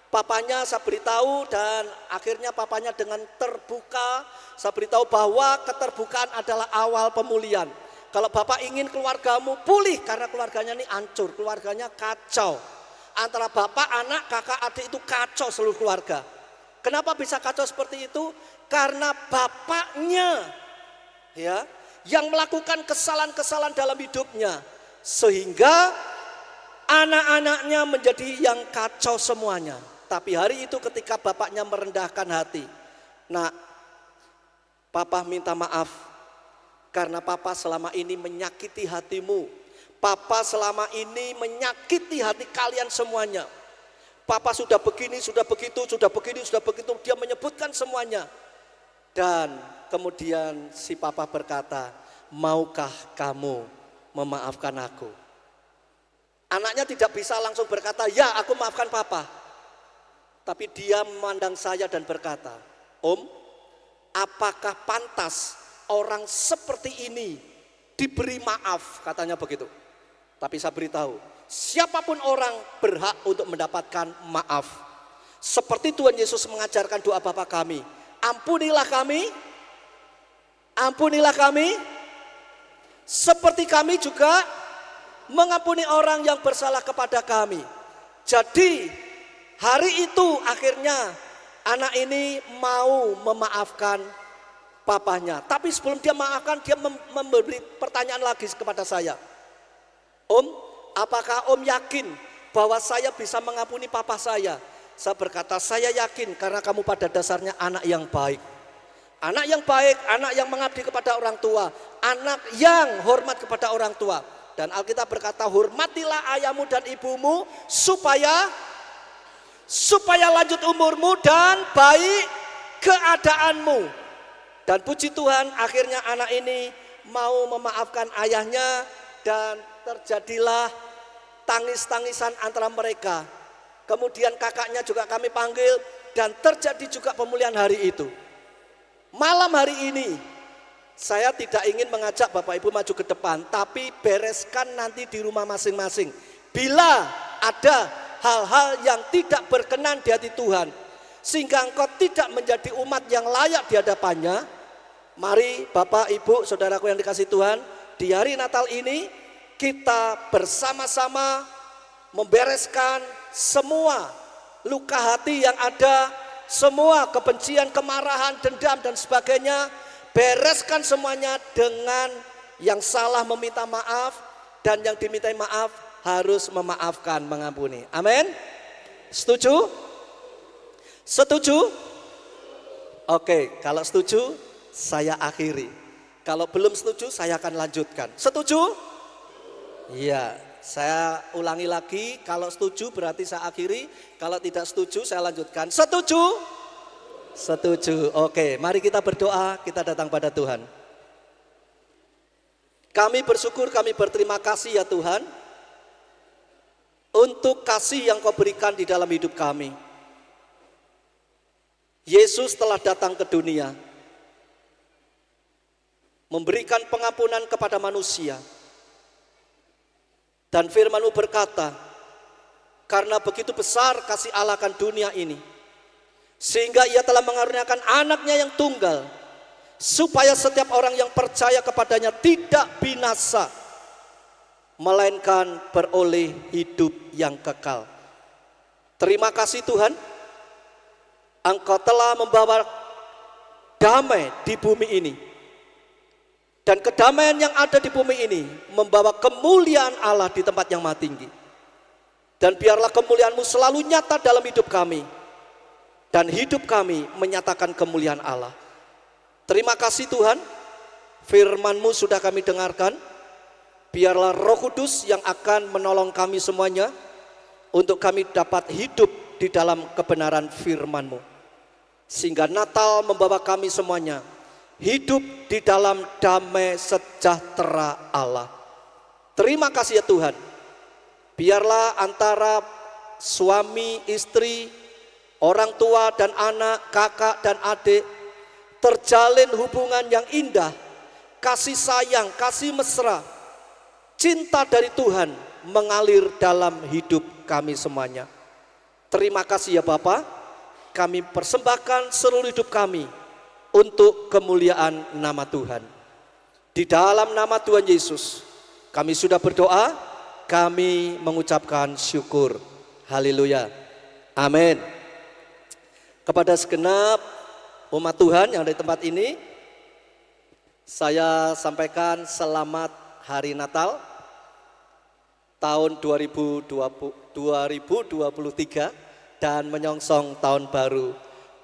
Papanya saya beritahu dan akhirnya papanya dengan terbuka saya beritahu bahwa keterbukaan adalah awal pemulihan. Kalau bapak ingin keluargamu pulih karena keluarganya ini hancur, keluarganya kacau. Antara bapak, anak, kakak, adik itu kacau seluruh keluarga. Kenapa bisa kacau seperti itu? Karena bapaknya ya yang melakukan kesalahan-kesalahan dalam hidupnya sehingga anak-anaknya menjadi yang kacau semuanya. Tapi hari itu ketika bapaknya merendahkan hati, nak, papa minta maaf karena papa selama ini menyakiti hatimu. Papa selama ini menyakiti hati kalian semuanya. Papa sudah begini, sudah begitu, sudah begini, sudah begitu. Dia menyebutkan semuanya. Dan kemudian si papa berkata, maukah kamu memaafkan aku? Anaknya tidak bisa langsung berkata, ya aku maafkan papa. Tapi dia memandang saya dan berkata, Om, apakah pantas orang seperti ini diberi maaf? Katanya begitu. Tapi saya beritahu, siapapun orang berhak untuk mendapatkan maaf. Seperti Tuhan Yesus mengajarkan doa Bapa kami, ampunilah kami, ampunilah kami, seperti kami juga mengampuni orang yang bersalah kepada kami. Jadi hari itu akhirnya anak ini mau memaafkan papanya. Tapi sebelum dia maafkan, dia memberi pertanyaan lagi kepada saya. Om, apakah Om yakin bahwa saya bisa mengampuni papa saya? Saya berkata, saya yakin karena kamu pada dasarnya anak yang baik. Anak yang baik, anak yang mengabdi kepada orang tua, anak yang hormat kepada orang tua. Dan Alkitab berkata, hormatilah ayahmu dan ibumu supaya lanjut umurmu dan baik keadaanmu. Dan puji Tuhan akhirnya anak ini mau memaafkan ayahnya dan terjadilah tangis-tangisan antara mereka. Kemudian kakaknya juga kami panggil dan terjadi juga pemulihan hari itu. Malam hari ini saya tidak ingin mengajak Bapak Ibu maju ke depan, tapi bereskan nanti di rumah masing-masing. Bila ada hal-hal yang tidak berkenan di hati Tuhan, sehingga engkau tidak menjadi umat yang layak di hadapannya, mari Bapak, Ibu, saudaraku yang dikasihi Tuhan, di hari Natal ini kita bersama-sama membereskan semua luka hati yang ada, semua kebencian, kemarahan, dendam dan sebagainya. Bereskan semuanya dengan yang salah meminta maaf dan yang dimintai maaf harus memaafkan, mengampuni. Amin. Setuju? Setuju? Oke, kalau setuju saya akhiri. Kalau belum setuju saya akan lanjutkan. Setuju? Iya, saya ulangi lagi. Kalau setuju berarti saya akhiri. Kalau tidak setuju saya lanjutkan. Setuju? Setuju. Oke, mari kita berdoa, kita datang pada Tuhan. Kami bersyukur, kami berterima kasih ya Tuhan untuk kasih yang Kau berikan di dalam hidup kami. Yesus telah datang ke dunia memberikan pengampunan kepada manusia. Dan firman-Mu berkata, karena begitu besar kasih Allah akan dunia ini, sehingga Ia telah mengaruniakan anaknya yang tunggal, supaya setiap orang yang percaya kepadanya tidak binasa, melainkan beroleh hidup yang kekal. Terima kasih Tuhan, Engkau telah membawa damai di bumi ini. Dan kedamaian yang ada di bumi ini membawa kemuliaan Allah di tempat yang maha tinggi. Dan biarlah kemuliaan-Mu selalu nyata dalam hidup kami. Dan hidup kami menyatakan kemuliaan Allah. Terima kasih Tuhan, firman-Mu sudah kami dengarkan. Biarlah Roh Kudus yang akan menolong kami semuanya untuk kami dapat hidup di dalam kebenaran firman-Mu. Sehingga Natal membawa kami semuanya hidup di dalam damai sejahtera Allah. Terima kasih ya Tuhan. Biarlah antara suami, istri, orang tua dan anak, kakak dan adik terjalin hubungan yang indah, kasih sayang, kasih mesra, cinta dari Tuhan mengalir dalam hidup kami semuanya. Terima kasih ya Bapa, kami persembahkan seluruh hidup kami untuk kemuliaan nama Tuhan. Di dalam nama Tuhan Yesus, kami sudah berdoa, kami mengucapkan syukur. Haleluya. Amin. Kepada segenap umat Tuhan yang ada di tempat ini, saya sampaikan selamat Hari Natal tahun 2023 dan menyongsong tahun baru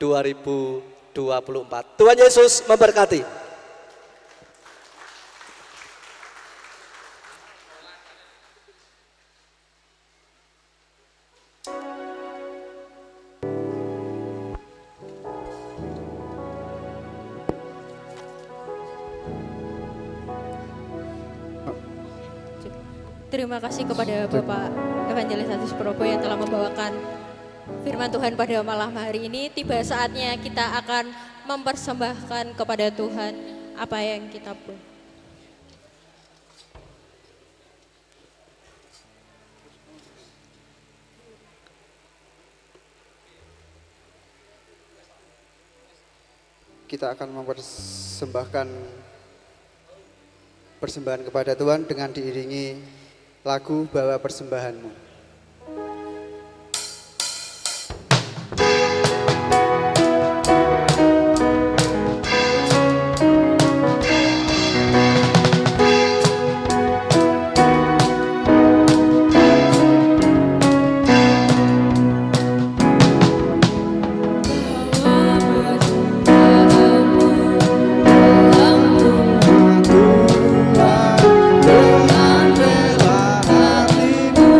2024. Tuhan Yesus memberkati. Terima kasih kepada Bapak Evangelis Aziz Probo yang telah membawakan firman Tuhan pada malam hari ini. Tiba saatnya kita akan mempersembahkan kepada Tuhan apa yang kita punya. Kita akan mempersembahkan persembahan kepada Tuhan dengan diiringi lagu Bawa Persembahanmu. Dengan rela hatimu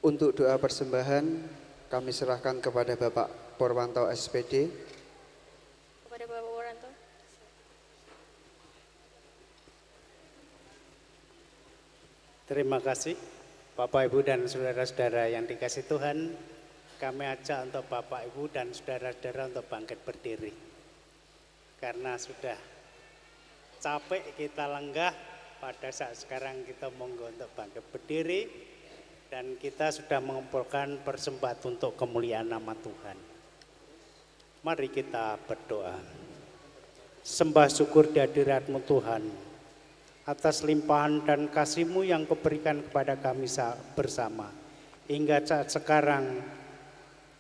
Untuk doa persembahan kami serahkan kepada Bapak Porwanto SPD. Kepada Bapak Waranto. Terima kasih Bapak Ibu dan saudara-saudara yang dikasih Tuhan. Kami ajak untuk Bapak Ibu dan saudara-saudara untuk bangkit berdiri. Karena sudah capek kita lenggah, pada saat sekarang kita monggo untuk bangkit berdiri. Dan kita sudah mengumpulkan persembahan untuk kemuliaan nama Tuhan. Mari kita berdoa. Sembah syukur di hadirat-Mu Tuhan, atas limpahan dan kasih-Mu yang Kau berikan kepada kami bersama. Hingga saat sekarang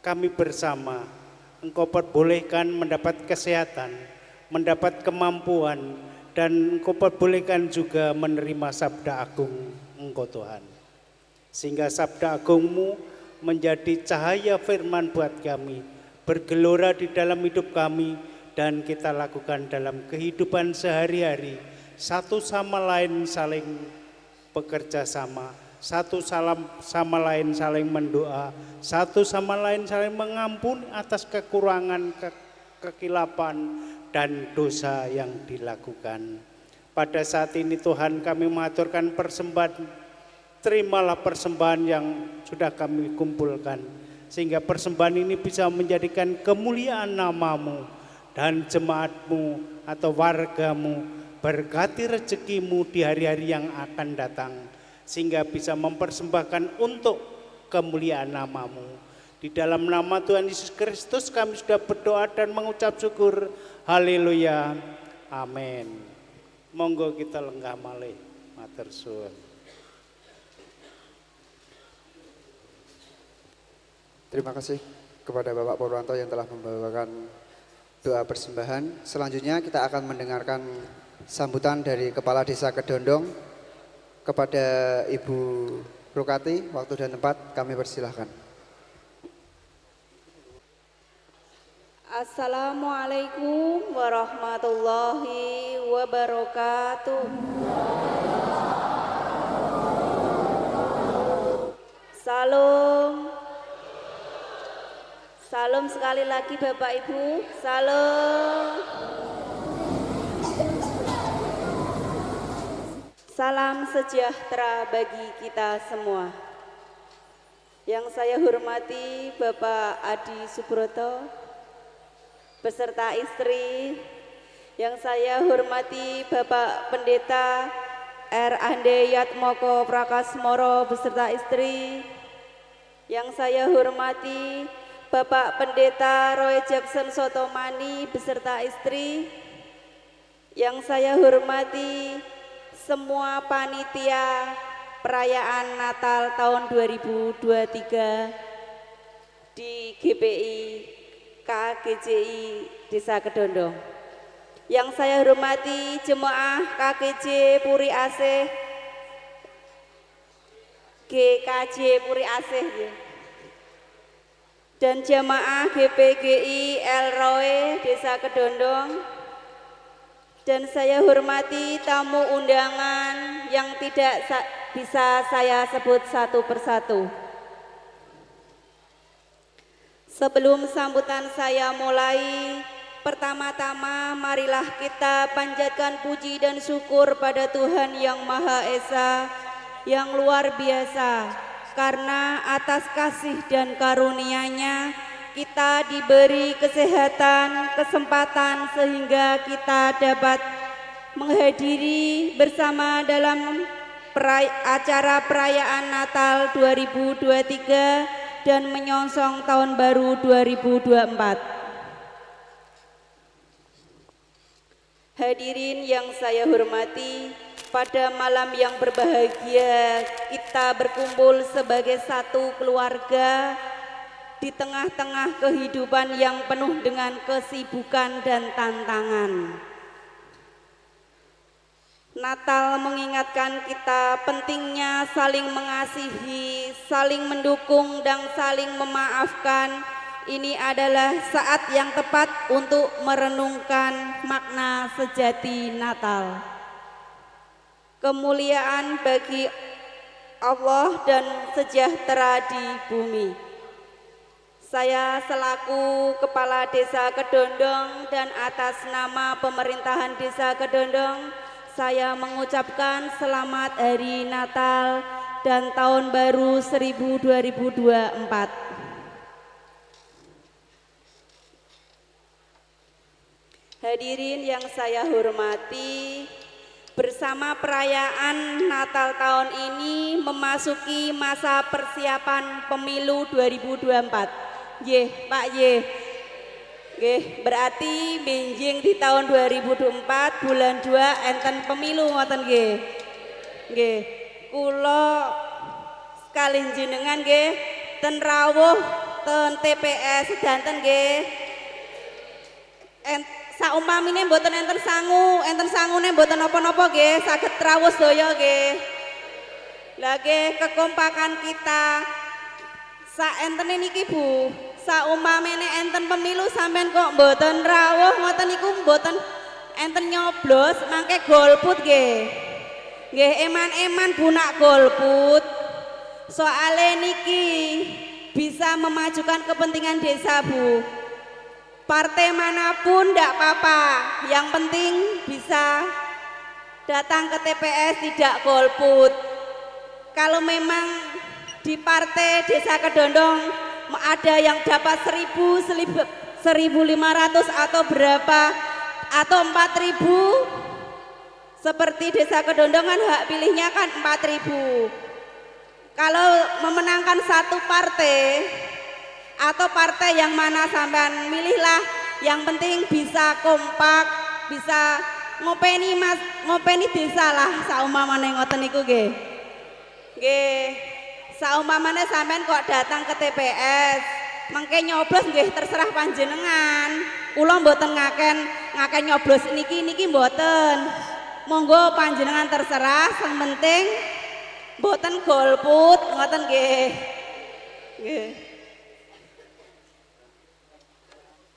kami bersama, Engkau perbolehkan mendapat kesehatan, mendapat kemampuan, dan Engkau perbolehkan juga menerima sabda agung Engkau Tuhan. Sehingga sabda agung-Mu menjadi cahaya firman buat kami, bergelora di dalam hidup kami, dan kita lakukan dalam kehidupan sehari-hari. Satu sama lain saling bekerja sama, satu sama lain saling mendoa, satu sama lain saling mengampuni atas kekurangan, kekilapan, dan dosa yang dilakukan. Pada saat ini Tuhan, kami mengaturkan persembahan. Terimalah persembahan yang sudah kami kumpulkan, sehingga persembahan ini bisa menjadikan kemuliaan nama-Mu dan jemaat-Mu atau warga-Mu. Berkati rezeki-Mu di hari-hari yang akan datang, sehingga bisa mempersembahkan untuk kemuliaan nama-Mu. Di dalam nama Tuhan Yesus Kristus kami sudah berdoa dan mengucap syukur. Haleluya. Amin. Monggo kita lenggah malih. Matur suwun. Terima kasih kepada Bapak Porwanto yang telah membawakan doa persembahan. Selanjutnya kita akan mendengarkan sambutan dari Kepala Desa Kedondong kepada Ibu Rukati. Waktu dan tempat kami persilahkan. Assalamualaikum warahmatullahi wabarakatuh. Salam. Salam sekali lagi Bapak Ibu. Salam. Salam sejahtera bagi kita semua. Yang saya hormati Bapak Adi Subroto beserta istri. Yang saya hormati Bapak Pendeta R. Ande Yatmoko Prakasmoro beserta istri. Yang saya hormati Bapak Pendeta Roy Jackson Sotomani beserta istri. Yang saya hormati semua panitia perayaan Natal tahun 2023 di GPI KGJI Desa Kedondong. Yang saya hormati jemaah KKJ Puri Asih, GKJ Puri Asih dan jemaah GPGI El Roe Desa Kedondong. Dan saya hormati tamu undangan yang tidak bisa saya sebut satu persatu. Sebelum sambutan saya mulai, pertama-tama marilah kita panjatkan puji dan syukur pada Tuhan yang Maha Esa, yang luar biasa. Karena atas kasih dan karunia-Nya kita diberi kesehatan, kesempatan sehingga kita dapat menghadiri bersama dalam acara perayaan Natal 2023 dan menyongsong tahun baru 2024. Hadirin yang saya hormati, pada malam yang berbahagia kita berkumpul sebagai satu keluarga di tengah-tengah kehidupan yang penuh dengan kesibukan dan tantangan. Natal mengingatkan kita pentingnya saling mengasihi, saling mendukung, dan saling memaafkan. Ini adalah saat yang tepat untuk merenungkan makna sejati Natal. Kemuliaan bagi Allah dan sejahtera di bumi. Saya selaku Kepala Desa Kedondong dan atas nama pemerintahan Desa Kedondong, saya mengucapkan selamat Hari Natal dan Tahun Baru 2024. Hadirin yang saya hormati, bersama perayaan Natal tahun ini memasuki masa persiapan pemilu 2024. Nggih, Pak nggih. Nggih, berarti benjing di tahun 2024 bulan 2 enten pemilu ngoten nggih. Nggih. Kula sekali jenengan nggih ten rawuh ten TPS sedanten nggih. Saumpamine mboten enten sangune mboten napa-napa nggih, saged rawuh sedaya nggih. Lah nggih kekompakan kita saentene niki Bu, saumpamine enten pemilu sampean kok mboten rawuh ngoten niku mboten enten nyoblos mangke golput nggih. Nggih eman-eman Bu nak golput. Soale niki bisa memajukan kepentingan desa Bu. Partai manapun tidak apa-apa, yang penting bisa datang ke TPS tidak golput. Kalau memang di partai Desa Kedondong ada yang dapat 1.500 atau berapa atau 4.000, seperti Desa Kedondong kan hak pilihnya kan 4.000. Kalau memenangkan satu partai atau partai yang mana sampean milihlah, yang penting bisa kompak, bisa ngopeni desa lah saumpamane ngoten niku nggih. Nggih. Saumpamane sampean kok datang ke TPS, mengke nyoblos nggih terserah panjenengan. Kula mboten ngaken nyoblos niki mboten. Monggo panjenengan terserah, sing penting mboten golput ngoten nggih. Nggih.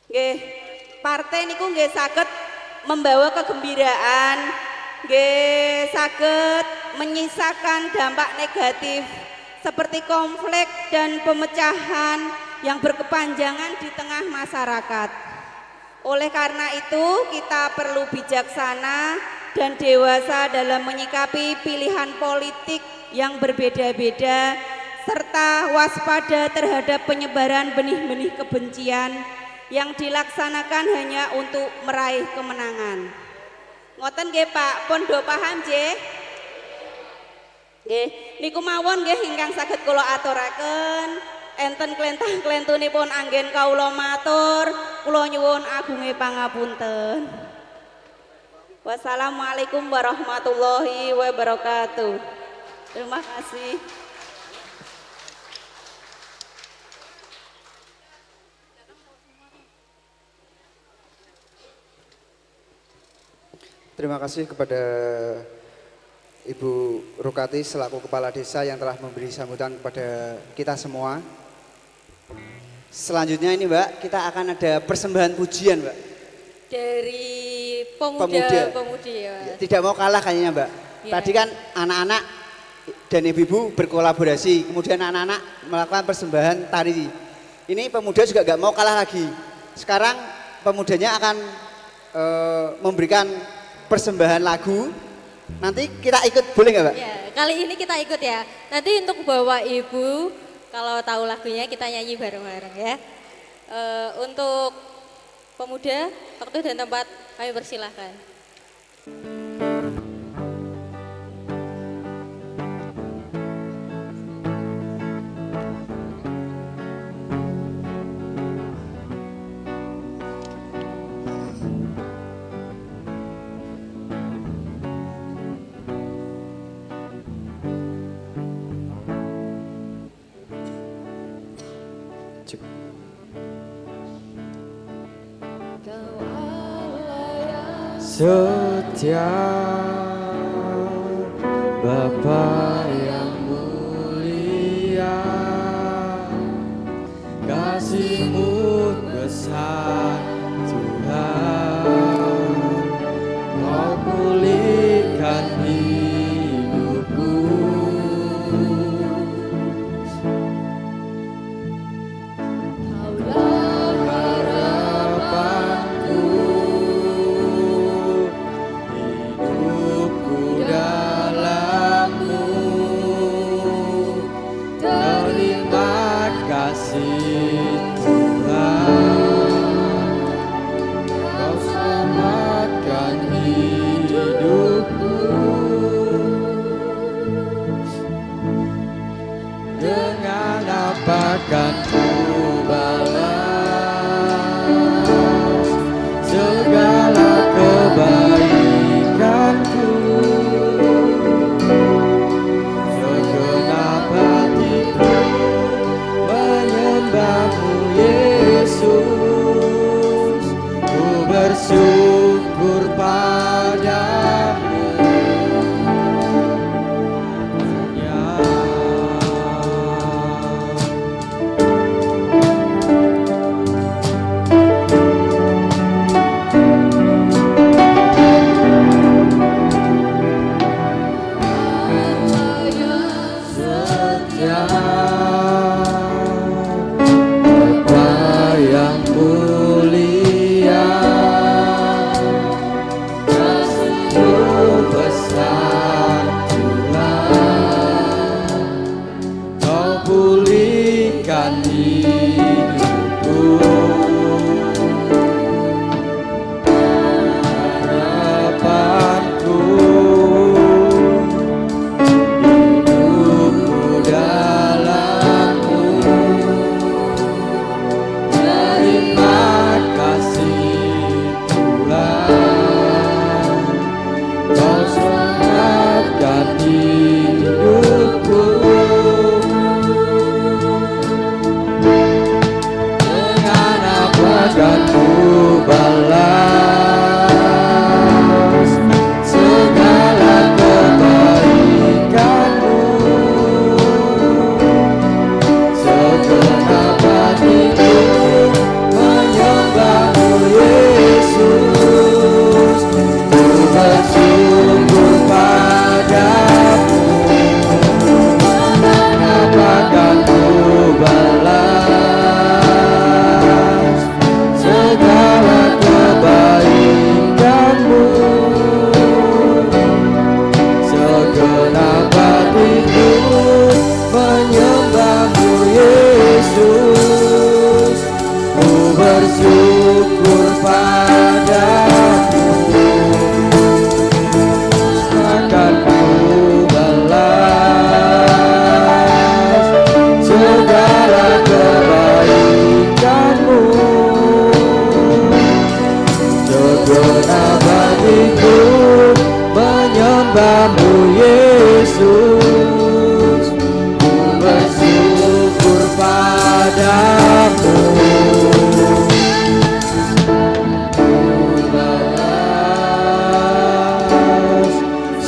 Nggih, partai niku nggih saged membawa kegembiraan, nggih saged menyisakan dampak negatif seperti konflik dan pemecahan yang berkepanjangan di tengah masyarakat. Oleh karena itu, kita perlu bijaksana dan dewasa dalam menyikapi pilihan politik yang berbeda-beda serta waspada terhadap penyebaran benih-benih kebencian yang dilaksanakan hanya untuk meraih kemenangan. Ngoten nggih Pak, pun do paham nggih? Nggih, niku mawon nggih ingkang saged kula aturaken. Enten klentah-klentunipun anggen kawula matur, kula nyuwun agunge pangapunten. Wassalamualaikum warahmatullahi wabarakatuh. Terima kasih. Terima kasih kepada Ibu Rukati selaku Kepala Desa yang telah memberi sambutan kepada kita semua. Selanjutnya ini Mbak, kita akan ada persembahan pujian Mbak. Dari pemuda-pemudi ya. Tidak mau kalah kayaknya Mbak. Ya. Tadi kan anak-anak dan ibu-ibu berkolaborasi, kemudian anak-anak melakukan persembahan tari. Ini pemuda juga gak mau kalah lagi. Sekarang pemudanya akan memberikan persembahan lagu. Nanti kita ikut, boleh nggak Mbak? Ya, kali ini kita ikut ya. Nanti untuk bawa ibu, kalau tahu lagunya kita nyanyi bareng-bareng ya. Untuk pemuda, waktu dan tempat kami persilahkan. Setia Bapa yang mulia, kasih-Mu besar Tuhan, Kau pulihkan hidupku. hidupku. Dengan apa kan ku balas segala kebaikanku? Segenap hatiku menyembahmu Yesus, ku bersyukur padamu.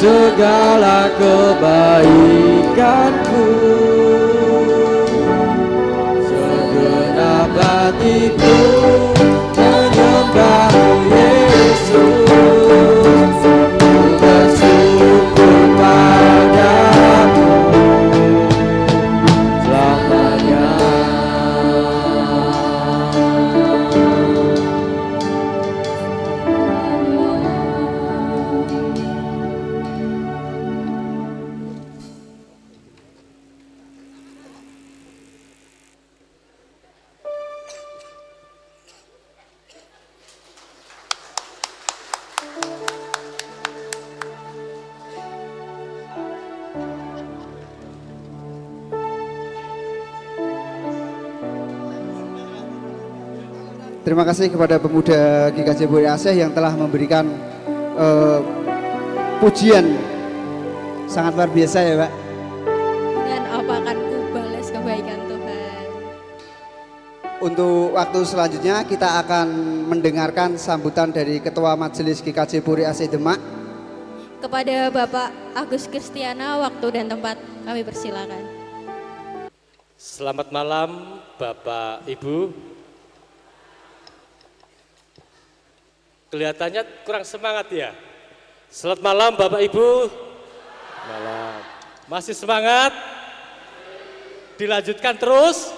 Segala kebaikanku, segenap hatiku menyembahmu Yesus, ku bersyukur padamu selamanya. Terima kasih kepada pemuda GKJ Puri Asih yang telah memberikan pujian sangat luar biasa ya Pak. Dan apa akan ku balas kebaikan Tuhan. Untuk waktu selanjutnya kita akan mendengarkan sambutan dari Ketua Majelis GKJ Puri Asih Demak. Kepada Bapak Agus Kristiana, waktu dan tempat kami persilakan. Selamat malam Bapak Ibu. Kelihatannya kurang semangat ya. Selamat malam Bapak Ibu. Malam. Masih semangat? Dilanjutkan terus?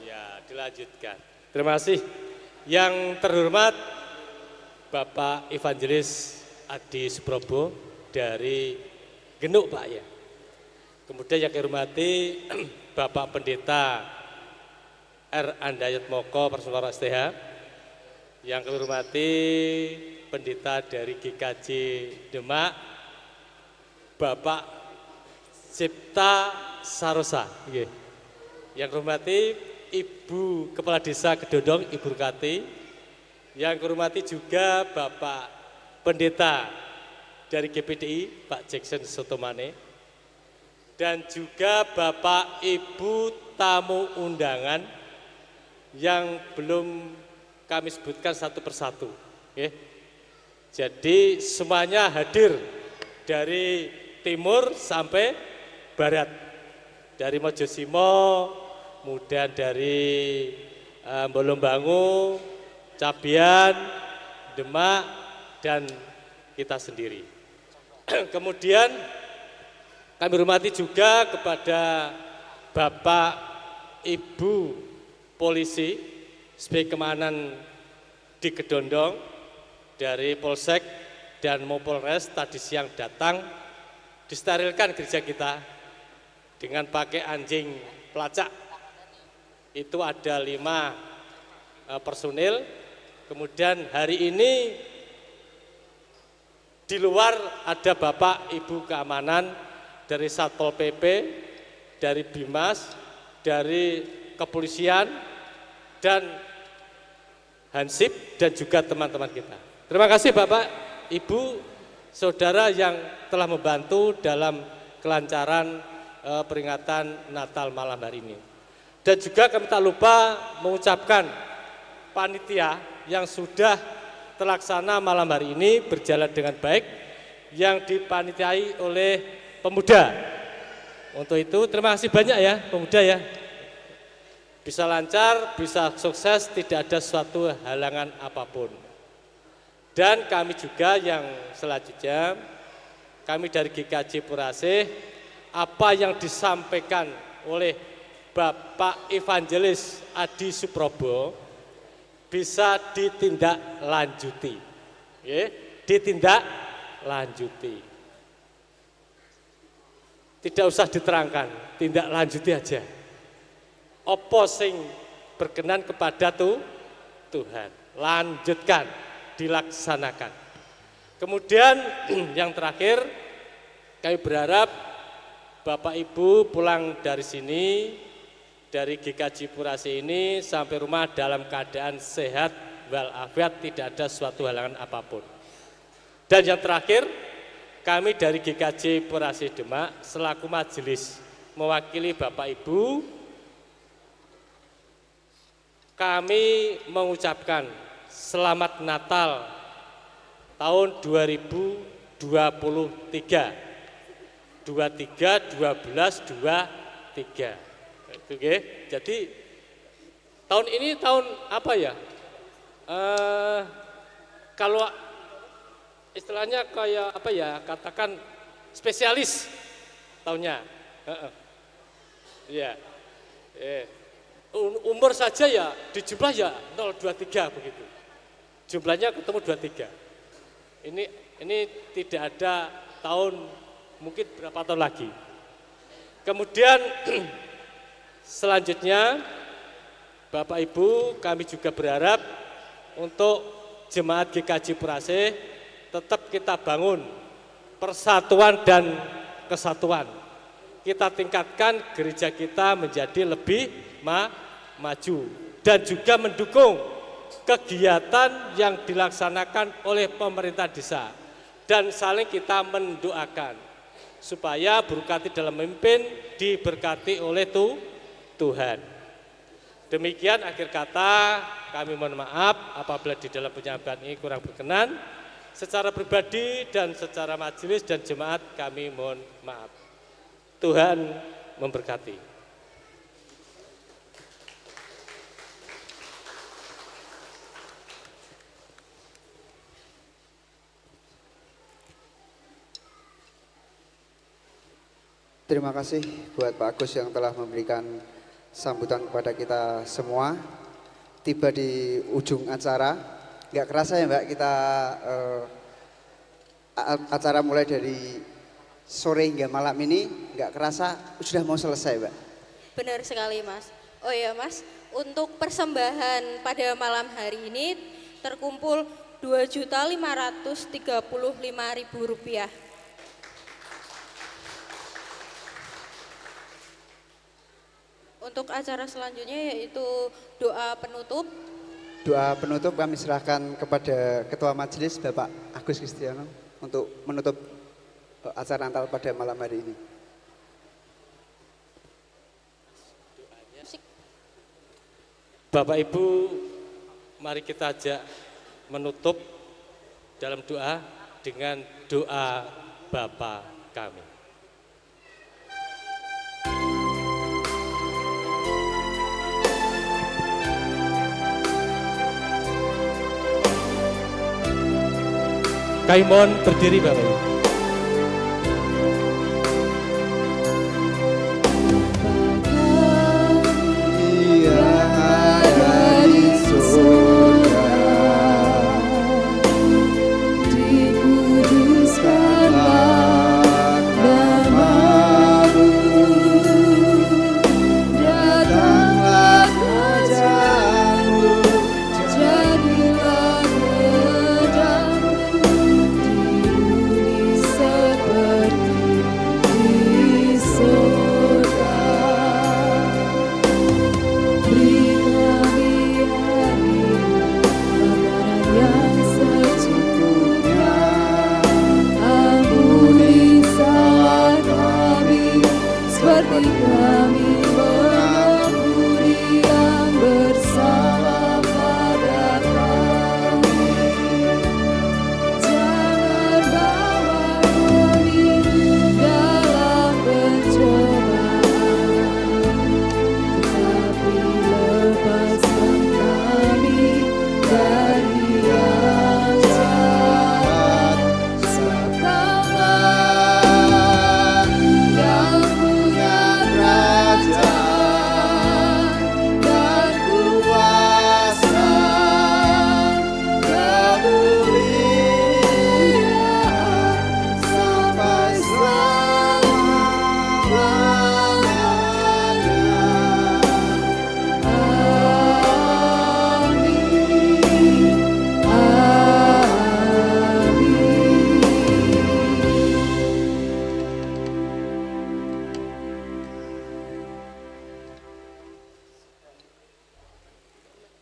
Ya, dilanjutkan. Terima kasih. Yang terhormat Bapak Evangelis Adi Suprobo dari Genuk Pak ya. Kemudian yang kami hormati Bapak Pendeta R. Andayat Moko Personal STH. Yang kami hormati pendeta dari GKJ Demak, Bapak Cipta Sarosa. Yang hormati Ibu Kepala Desa Kedondong, Ibu Rukati. Yang hormati juga Bapak Pendeta dari GPDI, Pak Jackson Sotomane. Dan juga Bapak Ibu tamu undangan yang belum kami sebutkan satu persatu. Jadi semuanya hadir dari timur sampai barat, dari Mojosimo, kemudian dari Bolombangu, Cabian, Demak, dan kita sendiri. Kemudian kami hormati juga kepada Bapak Ibu Polisi sebagai keamanan di Kedondong dari Polsek dan Mapolres tadi siang datang disterilkan gereja kita dengan pakai anjing pelacak. Itu ada 5 personil. Kemudian hari ini di luar ada Bapak Ibu keamanan dari Satpol PP, dari Bimas, dari kepolisian, dan Hansip, dan juga teman-teman kita. Terima kasih Bapak, Ibu, Saudara yang telah membantu dalam kelancaran peringatan Natal malam hari ini. Dan juga kami tak lupa mengucapkan panitia yang sudah terlaksana malam hari ini berjalan dengan baik, yang dipanitiai oleh pemuda. Untuk itu terima kasih banyak ya pemuda ya. Bisa lancar, bisa sukses, tidak ada suatu halangan apapun. Dan kami juga yang selanjutnya, kami dari GKJ Purasih, apa yang disampaikan oleh Bapak Evangelis Adi Suprobo bisa ditindaklanjuti. Ditindaklanjuti. Tidak usah diterangkan, tindak lanjuti aja. Apa sing berkenan kepada Tuhan, lanjutkan, dilaksanakan. Kemudian yang terakhir, kami berharap Bapak Ibu pulang dari sini, dari GKJ Purasih ini sampai rumah dalam keadaan sehat walafiat, tidak ada suatu halangan apapun. Dan yang terakhir, kami dari GKJ Purasih Demak selaku majelis mewakili Bapak Ibu, kami mengucapkan selamat Natal tahun 2023. 23, 12, 23. Itu jadi tahun ini tahun apa ya? Kalau istilahnya kayak apa ya? Katakan spesialis tahunnya. Ya. Umur saja ya dijumlah ya 023 begitu. Jumlahnya ketemu 23. Ini tidak ada tahun mungkin berapa tahun lagi. Kemudian selanjutnya Bapak Ibu, kami juga berharap untuk jemaat GKJ Purasih tetap kita bangun persatuan dan kesatuan. Kita tingkatkan gereja kita menjadi lebih maju dan juga mendukung kegiatan yang dilaksanakan oleh pemerintah desa dan saling kita mendoakan supaya berkati dalam memimpin diberkati oleh Tuhan. Demikian akhir kata, kami mohon maaf apabila di dalam penyampaian ini kurang berkenan. Secara pribadi dan secara majelis dan jemaat kami mohon maaf. Tuhan memberkati. Terima kasih buat Pak Agus yang telah memberikan sambutan kepada kita semua. Tiba di ujung acara, nggak kerasa ya Mbak, kita acara mulai dari sore hingga malam ini, nggak kerasa sudah mau selesai Mbak. Benar sekali Mas. Oh ya Mas, untuk persembahan pada malam hari ini terkumpul Rp2.535.000. Untuk acara selanjutnya yaitu doa penutup. Doa penutup kami serahkan kepada Ketua Majelis Bapak Agus Kristiano untuk menutup acara Natal pada malam hari ini. Bapak Ibu, mari kita ajak menutup dalam doa dengan doa Bapa kami. Kami mohon berdiri Bapak Ibu.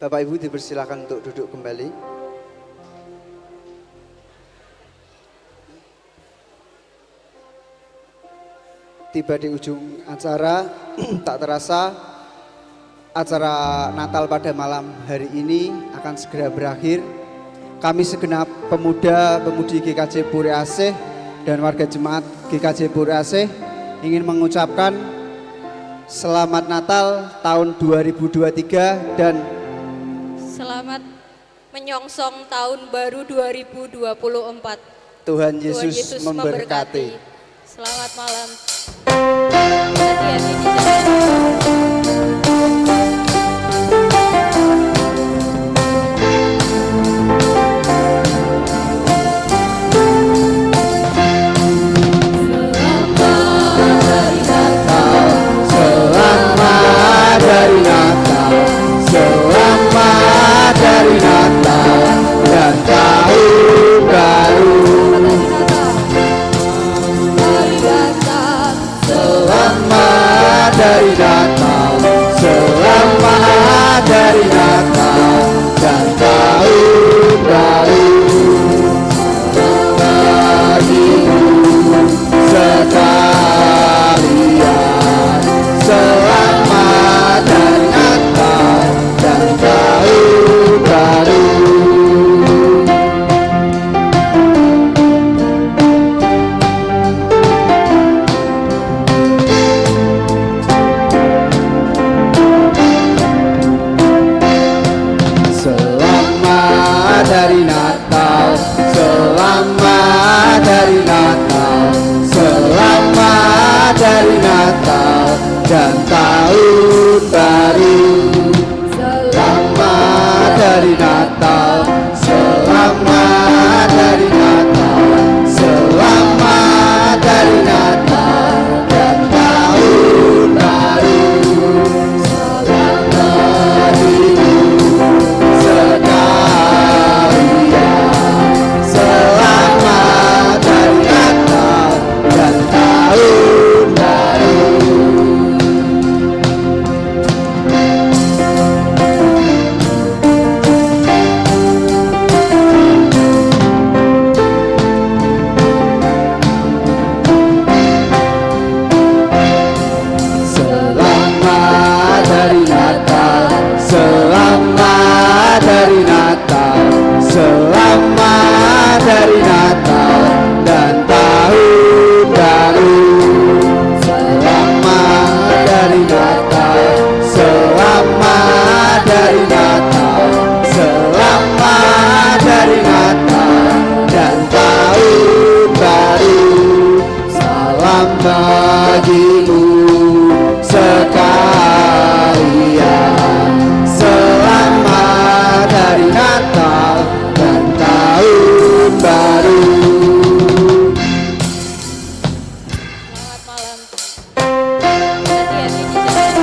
Bapak Ibu dipersilakan untuk duduk kembali. Tiba di ujung acara, tak terasa acara Natal pada malam hari ini akan segera berakhir. Kami segenap pemuda-pemudi GKJ Puri Asih dan warga jemaat GKJ Puri Asih ingin mengucapkan Selamat Natal tahun 2023 dan Selamat menyongsong tahun baru 2024. Tuhan Yesus memberkati. Selamat malam. Hati-hati di Selamat dari Natal, selamat dari Natal dan tahun baru. Selamat dari Natal. tahun baru. Salam bagimu sekalian. Selamat hari Natal dan tahun baru. Selamat malam. Hati-hati di jalan.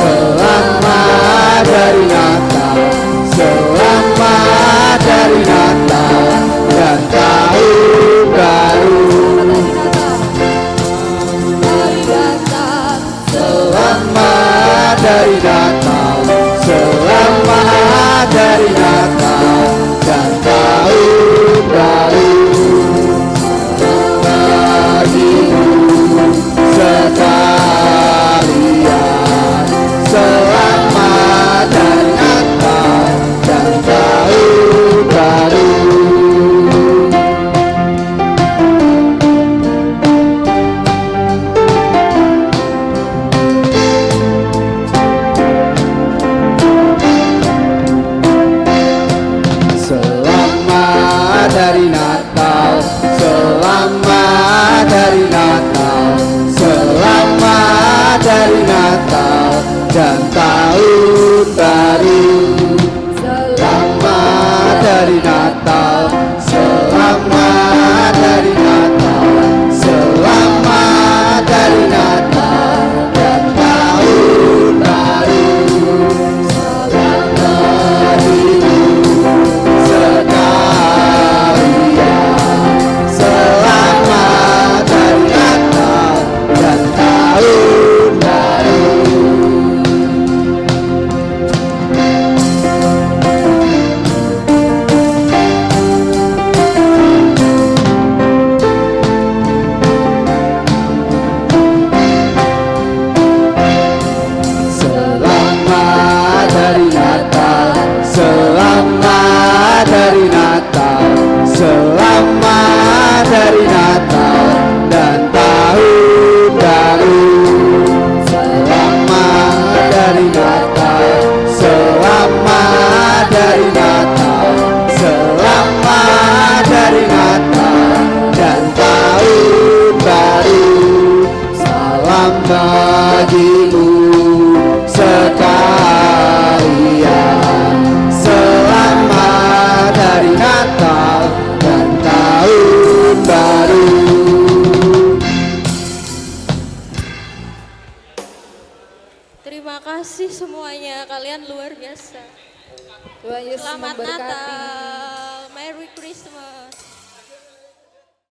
Selamat hari Natal, selamat hari Natal dan tahun baru. Selamat hari Natal, selamat hari Natal dan tahun baru. Bagimu sekalian, selamat hari Natal dan tahun baru. Selamat hari Natal, selamat hari Natal, selamat hari Natal dan tahun baru. Selamat hari Natal, selamat hari Natal, selamat hari Natal dan tahun baru. Selamat sekalian, selamat hari Natal dan tahun baru. Selamat hari Natal, selamat hari Natal, selamat hari Natal dan tahun baru. Selamat hari Natal, selamat hari Natal, selamat hari Natal dan tahun baru. Salam bagimu sekalian. Selamat hari Natal dan tahun baru. Terima kasih semuanya, kalian luar biasa. Tuhan Yesus Selamat memberkati. Natal, Merry Christmas.